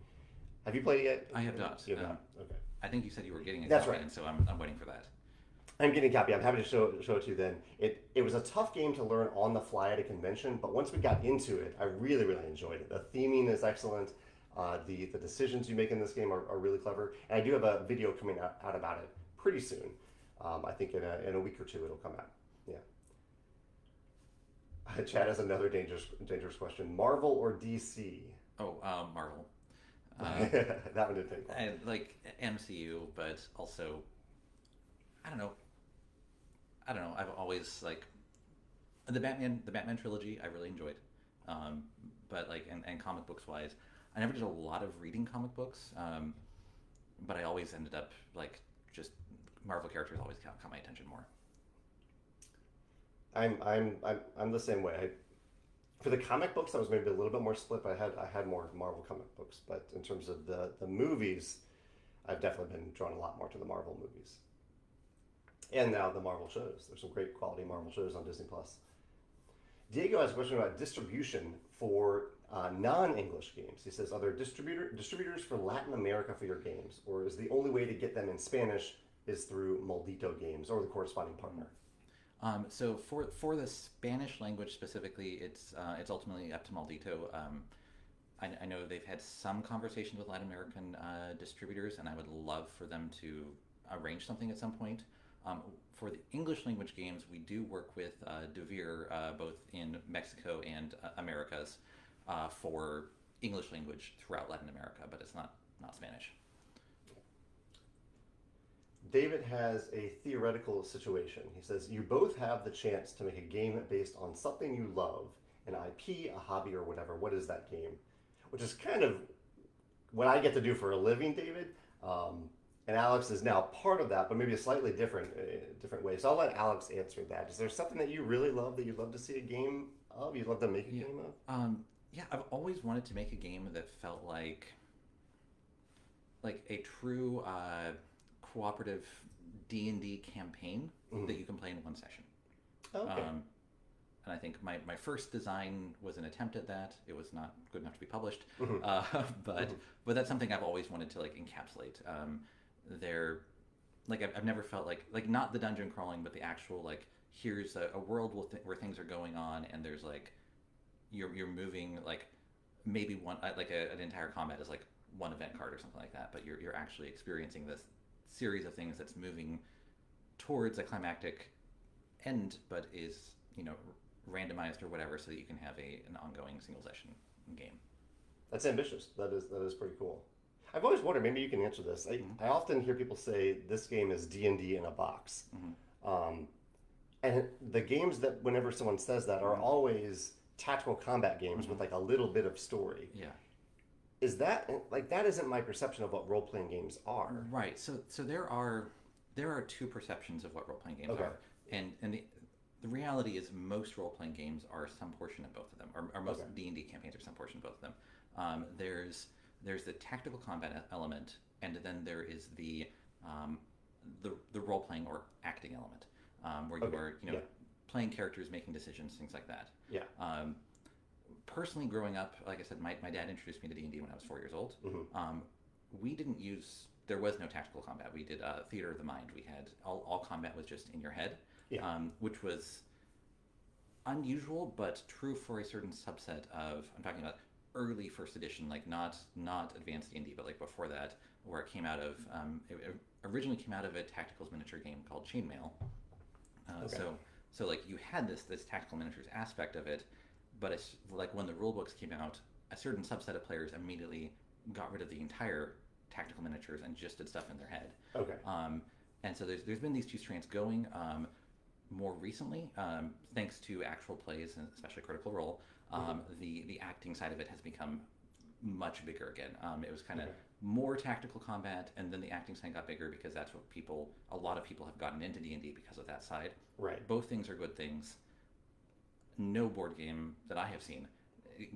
Have you played it yet? I have not. You have not? Okay. I think you said you were getting a That's copy, right. and so I'm waiting for that. I'm getting a copy. I'm happy to show it to you then. It was a tough game to learn on the fly at a convention, but once we got into it, I really, really enjoyed it. The theming is excellent. The decisions you make in this game are really clever. And I do have a video coming out about it pretty soon. I think in a week or two it'll come out. Yeah. Chad has another dangerous question. Marvel or DC? Oh, Marvel. That one didn't take long. I like MCU, but also, I don't know. I've always like the Batman trilogy. I really enjoyed, but like and comic books wise, I never did a lot of reading comic books. But I always ended up like just Marvel characters always caught my attention more. I'm the same way. For the comic books, I was maybe a little bit more split. But I had more Marvel comic books. But in terms of the movies, I've definitely been drawn a lot more to the Marvel movies. And now the Marvel shows. There's some great quality Marvel shows on Disney Plus. Diego has a question about distribution for non-English games. He says, are there distributors for Latin America for your games? Or is the only way to get them in Spanish is through Maldito Games or the corresponding partner? So for the Spanish language specifically, it's ultimately up to Maldito. I know they've had some conversations with Latin American distributors, and I would love for them to arrange something at some point. For the English language games, we do work with Devere, both in Mexico and Americas, for English language throughout Latin America, but it's not Spanish. David has a theoretical situation. He says, you both have the chance to make a game based on something you love, an IP, a hobby, or whatever. What is that game? Which is kind of what I get to do for a living, David. And Alex is now part of that, but maybe a slightly different way. So I'll let Alex answer that. Is there something that you really love that you'd love to see a game of? You'd love to make a game of? Yeah, I've always wanted to make a game that felt like a true cooperative D&D campaign that you can play in one session. Okay. And I think my first design was an attempt at that. It was not good enough to be published, but that's something I've always wanted to encapsulate. I've never felt like not the dungeon crawling, but the actual here's a world where things are going on, and there's you're moving maybe one an entire combat is one event card or something like that, but you're actually experiencing this series of things that's moving towards a climactic end, but is randomized or whatever, so that you can have an ongoing single session game. That's ambitious. That is pretty cool. I've always wondered, maybe you can answer this. I often hear people say this game is D&D in a box. And the games that whenever someone says that are always tactical combat games with a little bit of story. Yeah. Is that that isn't my perception of what role-playing games are. Right. So there are two perceptions of what role-playing games are. And the reality is most role-playing games are some portion of both of them, or most D&D campaigns are some portion of both of them. There's the tactical combat element, and then there is the role-playing or acting element, where you are playing characters, making decisions, things like that. Yeah. Personally, growing up, like I said, my dad introduced me to D&D when I was 4 years old. There was no tactical combat. We did theater of the mind. We had all combat was just in your head, which was unusual, but true for a certain subset of, I'm talking about early first edition, not advanced D&D, but before that, where it came out of, it originally came out of a tacticals miniature game called Chainmail. So you had this tactical miniatures aspect of it, but it's when the rule books came out, a certain subset of players immediately got rid of the entire tactical miniatures and just did stuff in their head. Okay. And so there's been these two strands going. More recently, thanks to actual plays and especially Critical Role, the acting side of it has become much bigger again. It was kind of more tactical combat, and then the acting side got bigger because that's what a lot of people have gotten into D&D because of that side. Right. Both things are good things. No board game that I have seen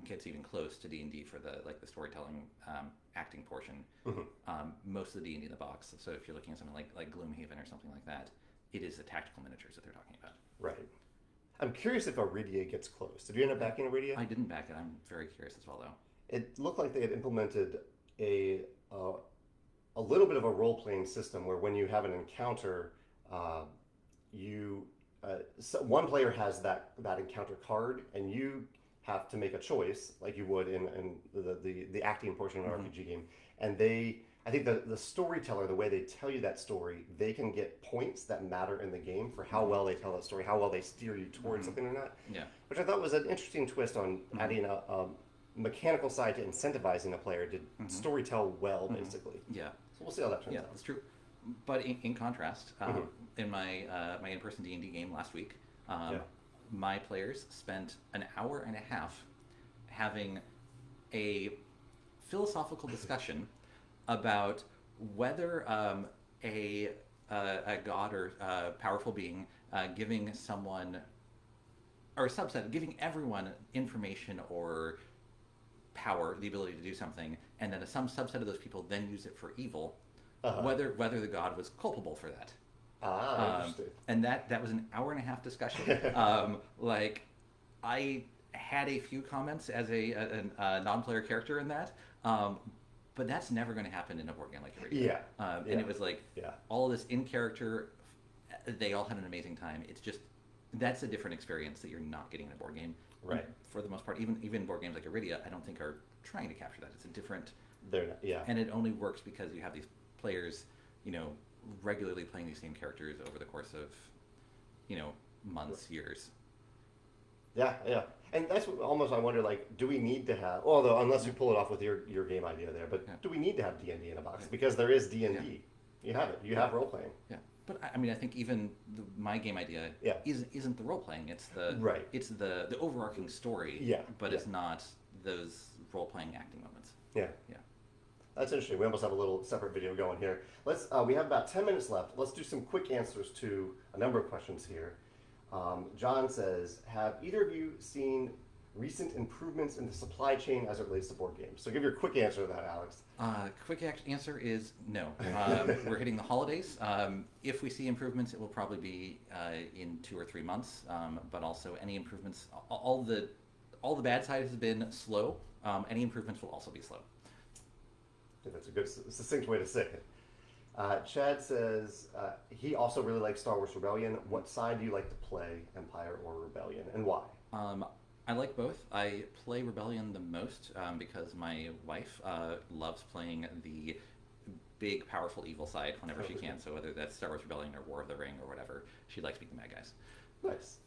gets even close to D&D for the storytelling acting portion. Most of the D&D in the box. So if you're looking at something like Gloomhaven or something like that, it is the tactical miniatures that they're talking about. Right. I'm curious if Iridia gets close. Did you end up backing Iridia? I didn't back it. I'm very curious as well, though. It looked like they had implemented a little bit of a role-playing system where when you have an encounter, so one player has that encounter card, and you have to make a choice, like you would in the acting portion of an RPG game. And I think the storyteller, the way they tell you that story, they can get points that matter in the game for how well they tell that story, how well they steer you towards something or not. Yeah. Which I thought was an interesting twist on adding a mechanical side to incentivizing a player to storytell well, basically. Yeah. So we'll see how that turns out. Yeah, that's true. But in contrast, in my in-person D&D game last week, my players spent an hour and a half having a philosophical discussion about whether a god or powerful being giving someone, or a subset, giving everyone information or power, the ability to do something, and then some subset of those people then use it for evil, whether the god was culpable for that. Interesting. And that was an hour and a half discussion. I had a few comments as a non-player character in that, but that's never going to happen in a board game like Iridia. And it was all of this in character. They all had an amazing time. It's just, that's a different experience that you're not getting in a board game. Right. For the most part, even board games like Iridia, I don't think are trying to capture that. It's a different. They're not, yeah. And it only works because you have these players, regularly playing these same characters over the course of, months, years. Yeah. And that's what almost I wonder, do we need to have, although unless you pull it off with your game idea there, but do we need to have D&D in a box? Because there is D&D. Yeah. You have it. You have role-playing. Yeah. But I think even my game idea isn't the role-playing. It's the overarching story. Yeah. But it's not those role-playing acting moments. Yeah. Yeah. That's interesting. We almost have a little separate video going here. We have about 10 minutes left. Let's do some quick answers to a number of questions here. John says, have either of you seen recent improvements in the supply chain as it relates to board games? So give your quick answer to that, Alex. Quick answer is no. We're hitting the holidays. If we see improvements, it will probably be in 2 or 3 months. But also any improvements, all the bad side has been slow. Any improvements will also be slow. I think that's a good, succinct way to say it. Chad says he also really likes Star Wars Rebellion. What side do you like to play, Empire or Rebellion, and why? I like both. I play Rebellion the most because my wife loves playing the big, powerful evil side whenever she can. So whether that's Star Wars Rebellion or War of the Ring or whatever, she likes being the bad guys. Nice.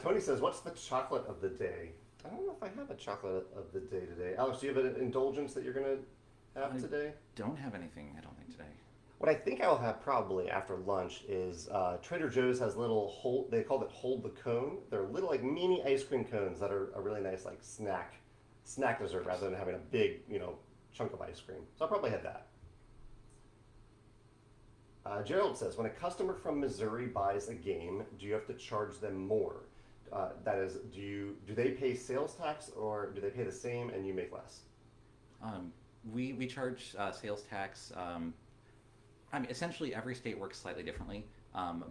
Tony says, what's the chocolate of the day? I don't know if I have a chocolate of the day today. Alex, do you have an indulgence that you're going to have today? Don't have anything, I don't think, today. What I think I'll have probably after lunch is Trader Joe's has little they call it Hold the Cone. They're little mini ice cream cones that are a really nice snack dessert rather than having a big chunk of ice cream. So I'll probably have that. Gerald says, when a customer from Missouri buys a game, do you have to charge them more? That is, do they pay sales tax or do they pay the same and you make less? We charge sales tax. Essentially every state works slightly differently,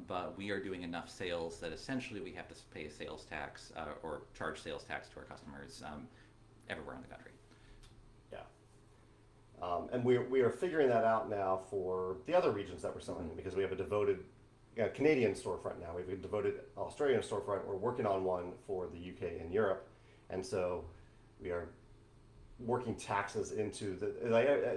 but we are doing enough sales that essentially we have to pay sales tax or charge sales tax to our customers everywhere in the country. Yeah. And we are figuring that out now for the other regions that we're selling in, because we have a devoted Canadian storefront now. We have a devoted Australian storefront. We're working on one for the UK and Europe. And so we are working taxes into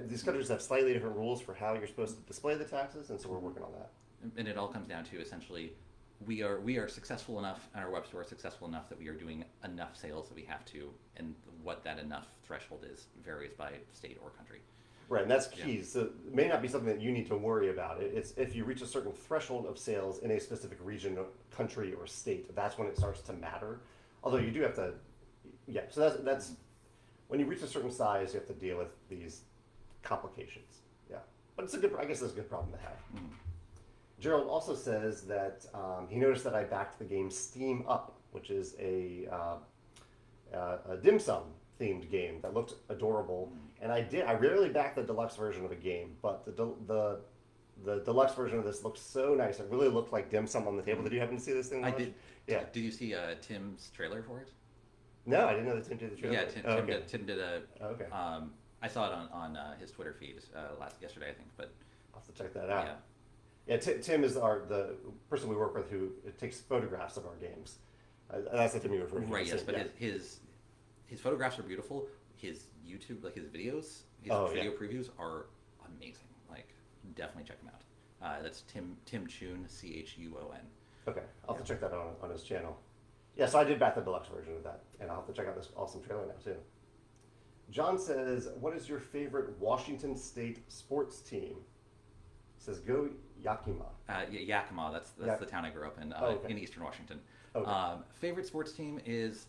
these countries have slightly different rules for how you're supposed to display the taxes, and so we're working on that. And it all comes down to essentially we are successful enough, and our web store is successful enough that we are doing enough sales that we have to, and what that enough threshold is varies by state or country. Right, and that's key. So it may not be something that you need to worry about. It's if you reach a certain threshold of sales in a specific region, country, or state, that's when it starts to matter. Although you do have to, so that's when you reach a certain size, you have to deal with these complications. Yeah, but I guess it's a good problem to have. Mm-hmm. Gerald also says that he noticed that I backed the game Steam Up, which is a dim sum themed game that looked adorable. And I rarely back the deluxe version of a game, but the deluxe version of this looked so nice. It really looked like dim sum on the table. Did you happen to see this thing? I did. Yeah. Did you see Tim's trailer for it? No, I didn't know that Tim did the trailer. Yeah, Tim did a. Okay. I saw it on his Twitter feed yesterday, I think. But I'll have to check that out. Yeah. Yeah, Tim is the person we work with who takes photographs of our games. That's the Tim you refer to. Right. Yes, but his photographs are beautiful. His YouTube, like his videos, video previews are amazing. Like, definitely check him out. That's Tim Chun, Chun. Okay, I'll have to check that out on his channel. Yeah, so I did back the deluxe version of that, and I'll have to check out this awesome trailer now too. John says, "What is your favorite Washington State sports team?" He says, "Go Yakima." Yakima. That's the town I grew up in in Eastern Washington. Okay. Favorite sports team is.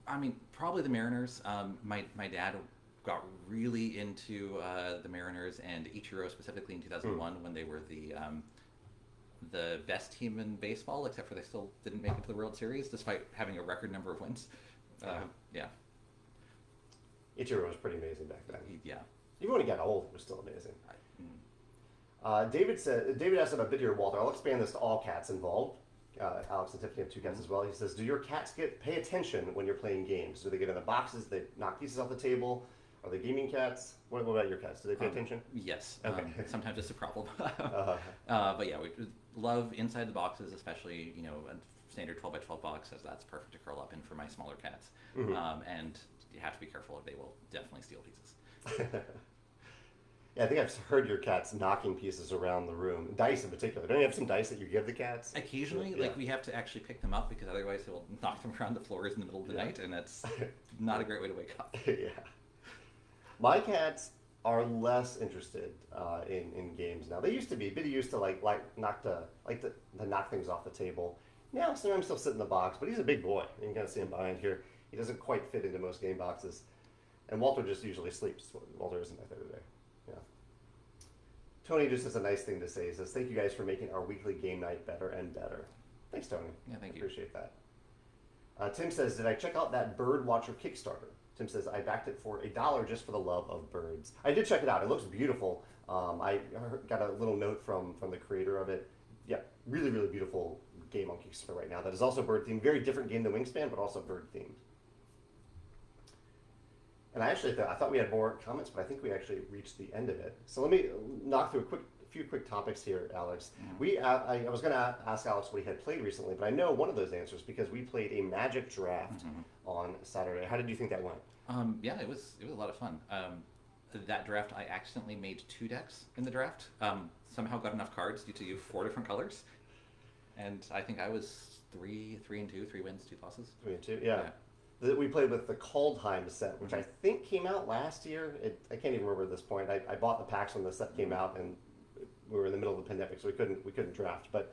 I mean, probably the Mariners. My dad got really into the Mariners and Ichiro specifically in 2001 when they were the best team in baseball, except for they still didn't make it to the World Series despite having a record number of wins. Yeah. Ichiro was pretty amazing back then. Yeah. Even when he got old, it was still amazing. David asked about video, Walter. I'll expand this to all cats involved. Alex and Tiffany have two cats as well. He says, "Do your cats pay attention when you're playing games? Do they get in the boxes? They knock pieces off the table? Are they gaming cats? What about your cats? Do they pay attention?" Yes. Okay. Sometimes it's a problem. But yeah, we love inside the boxes, especially a standard 12 by 12 box, as that's perfect to curl up in for my smaller cats. And you have to be careful, or they will definitely steal pieces. Yeah, I think I've heard your cats knocking pieces around the room. Dice in particular. Don't you have some dice that you give the cats? Occasionally, we have to actually pick them up because otherwise they will knock them around the floors in the middle of the night, and that's not a great way to wake up. Yeah. My cats are less interested in games now. They used to be. Biddy used to knock things off the table. Now sometimes he'll sit in the box, but he's a big boy. You can kind of see him behind here. He doesn't quite fit into most game boxes. And Walter just usually sleeps. Walter isn't back there today. Yeah. Tony just has a nice thing to say. He says, "Thank you guys for making our weekly game night better and better." Thanks, Tony. Yeah, thank you. Appreciate that. Tim says, "Did I check out that Bird Watcher Kickstarter?" Tim says, "I backed it for $1 just for the love of birds." I did check it out. It looks beautiful. I got a little note from the creator of it. Yeah, really, really beautiful game on Kickstarter right now. That is also bird themed. Very different game than Wingspan, but also bird themed. And I thought we had more comments, but I think we actually reached the end of it. So let me knock through a few quick topics here, Alex. I was going to ask Alex what he had played recently, but I know one of those answers because we played a Magic draft on Saturday. How did you think that went? Yeah, it was a lot of fun. That draft, I accidentally made 2 decks in the draft. Somehow got enough cards due to 4 different colors, and I think I was 3-2, 3 wins, 2 losses. 3-2, yeah. We played with the Kaldheim set, which I think came out last year. I can't even remember at this point. I bought the packs when the set came out, and we were in the middle of the pandemic, so we couldn't draft. But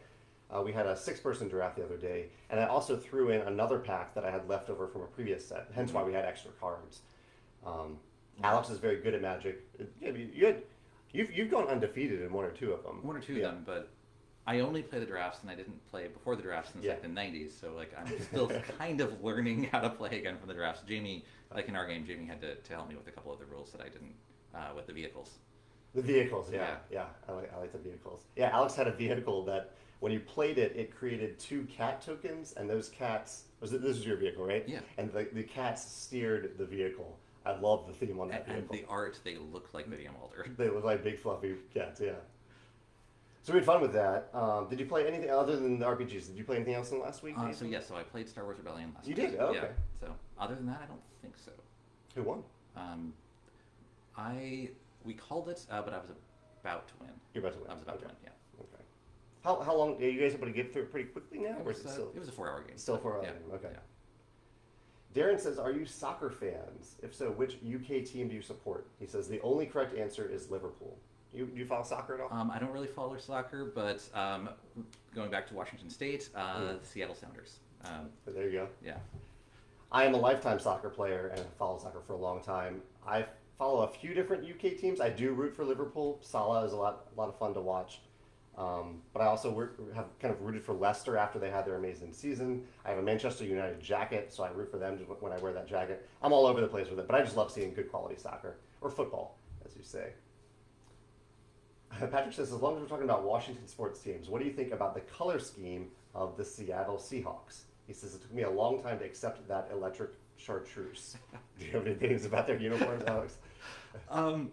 we had a 6-person draft the other day, and I also threw in another pack that I had left over from a previous set. Hence why we had extra cards. Alex is very good at Magic. You've gone undefeated in 1 or 2 of them. 1 or 2 of them, but I only play the drafts, and I didn't play before the drafts since the 90s. So I'm still kind of learning how to play again from the drafts. Jamey, in our game, Jamey had to help me with a couple of the rules that I didn't with the vehicles. The vehicles, yeah. I like the vehicles. Yeah, Alex had a vehicle that when you played it, it created 2 cat tokens, and those cats. This is your vehicle, right? Yeah. And the cats steered the vehicle. I love the theme on that vehicle. And the art, they look like Vivian Walter. They look like big fluffy cats, yeah. So we had fun with that. Did you play anything other than the RPGs? Did you play anything else in the last week? So I played Star Wars Rebellion last week. You did? Oh, okay. Yeah. So other than that, I don't think so. Who won? We called it, but I was about to win. You're about to win. I was about to Okay. win, yeah. Okay. How long are you guys able to get through it pretty quickly now? Or is it It was a 4-hour game. still 4 hours? Yeah. Okay. Yeah. Darren says, "Are you soccer fans? If so, which UK team do you support?" He says the only correct answer is Liverpool. Do you follow soccer at all? I don't really follow soccer, but going back to Washington State, the Seattle Sounders. There you go. Yeah. I am a lifetime soccer player and have followed soccer for a long time. I follow a few different UK teams. I do root for Liverpool. Salah is a lot of fun to watch. But I also have kind of rooted for Leicester after they had their amazing season. I have a Manchester United jacket, so I root for them when I wear that jacket. I'm all over the place with it, but I just love seeing good quality soccer, or football, as you say. Patrick says, as long as we're talking about Washington sports teams, what do you think about the color scheme of the Seattle Seahawks? He says, it took me a long time to accept that electric chartreuse. Do you have any things about their uniforms, Alex? I'm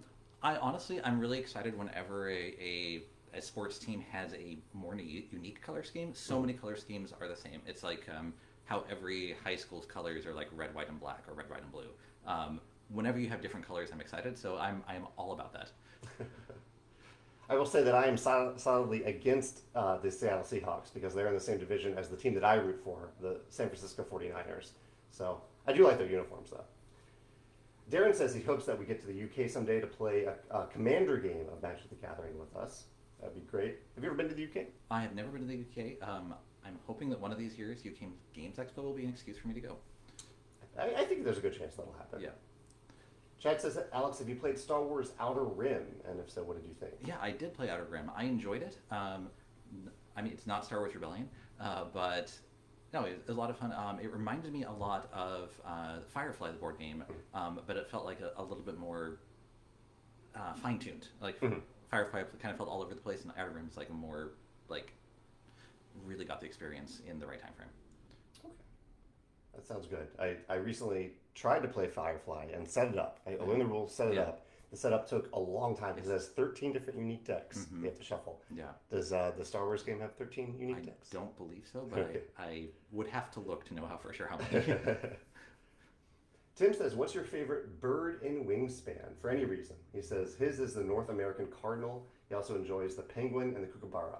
really excited whenever a sports team has a more unique color scheme. So many color schemes are the same. It's like how every high school's colors are like red, white, and black, or red, white, and blue. Whenever you have different colors, I'm excited. So I'm all about that. I will say that I am solidly against the Seattle Seahawks because they're in the same division as the team that I root for, the San Francisco 49ers. So I do like their uniforms, though. Darren says he hopes that we get to the UK someday to play a commander game of Magic the Gathering with us. That'd be great. Have you ever been to the UK? I have never been to the UK. I'm hoping that one of these years UK Games Expo will be an excuse for me to go. I think there's a good chance that'll happen. Yeah. Chad says, Alex, have you played Star Wars Outer Rim? And if so, what did you think? Yeah, I did play Outer Rim. I enjoyed it. I mean, it's not Star Wars Rebellion, but no, it was a lot of fun. It reminded me a lot of Firefly, the board game, but it felt like a little bit more fine-tuned. Like Firefly kind of felt all over the place, and Outer Rim's like more like really got the experience in the right time frame. Okay, that sounds good. I recently tried to play Firefly and set it up. I learned the rules, set it up. The setup took a long time because it has 13 different unique decks you have to shuffle. Yeah. Does the Star Wars game have 13 unique decks? I don't believe so, but I would have to look to know how for sure how many. Tim says, what's your favorite bird in wingspan for any reason? He says his is the North American cardinal. He also enjoys the penguin and the kookaburra.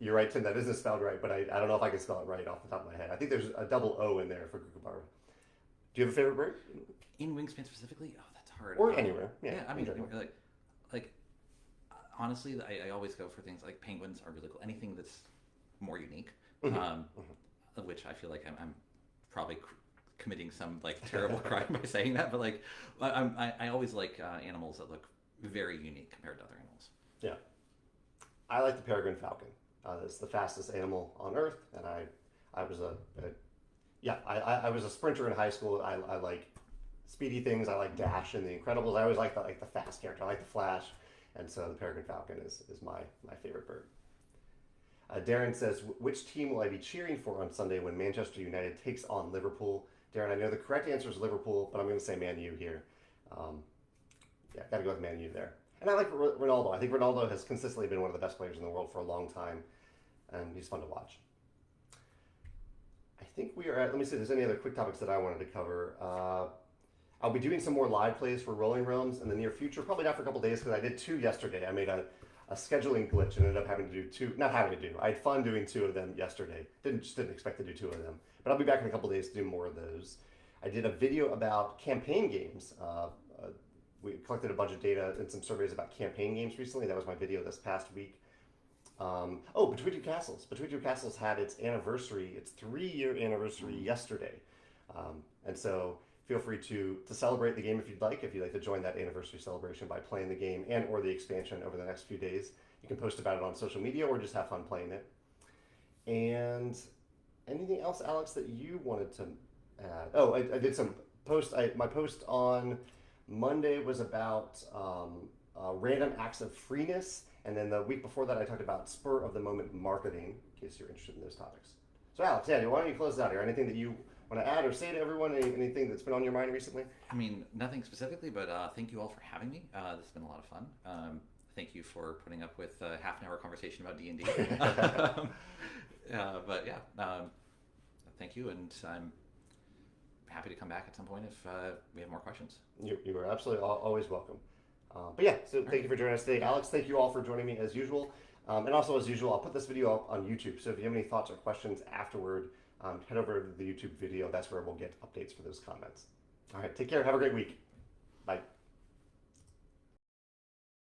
You're right, Tim, that isn't spelled right, but I don't know if I can spell it right off the top of my head. I think there's a double O in there for kookaburra. Do you have a favorite bird? In wingspan specifically? Oh, that's hard. Or anywhere. Yeah, I mean, like honestly, I always go for things like penguins are really cool. Anything that's more unique, which I feel like I'm probably committing some like terrible crime by saying that, but like I always like animals that look very unique compared to other animals. Yeah, I like the peregrine falcon. It's the fastest animal on Earth, and I was I was a sprinter in high school. I like speedy things. I like Dash and The Incredibles. I always like the fast character. I like the Flash, and so the peregrine falcon is my favorite bird. Darren says, which team will I be cheering for on Sunday when Manchester United takes on Liverpool? Darren, I know the correct answer is Liverpool, but I'm going to say Man U here. Got to go with Man U there. And I like Ronaldo. I think Ronaldo has consistently been one of the best players in the world for a long time, and he's fun to watch. I think we are at, let me see if there's any other quick topics that I wanted to cover. I'll be doing some more live plays for Rolling Realms in the near future, probably not for a couple days because I did 2 yesterday. I made a scheduling glitch and ended up having to do 2, not having to do, I had fun doing 2 of them yesterday. Didn't expect to do 2 of them, but I'll be back in a couple days to do more of those. I did a video about campaign games. We collected a bunch of data and some surveys about campaign games recently. That was my video this past week. Between Two Castles. Between Two Castles had its anniversary, its 3-year anniversary yesterday. And so feel free to celebrate the game if you'd like to join that anniversary celebration by playing the game and or the expansion over the next few days. You can post about it on social media or just have fun playing it. And anything else, Alex, that you wanted to add? I did some posts. My post on Monday was about random acts of freeness, and then the week before that I talked about spur of the moment marketing, in case you're interested in those topics. So Alex, why don't you close it out here? Anything that you want to add or say to everyone? Anything that's been on your mind recently? I mean, nothing specifically, but thank you all for having me. This has been a lot of fun. Thank you for putting up with a half-an-hour conversation about D&D. Thank you, and I'm happy to come back at some point if we have more questions. You are absolutely always welcome. So thank you for joining us today. Alex, thank you all for joining me as usual. And also, as usual, I'll put this video up on YouTube. So if you have any thoughts or questions afterward, head over to the YouTube video. That's where we'll get updates for those comments. All right, take care. Have a great week. Bye.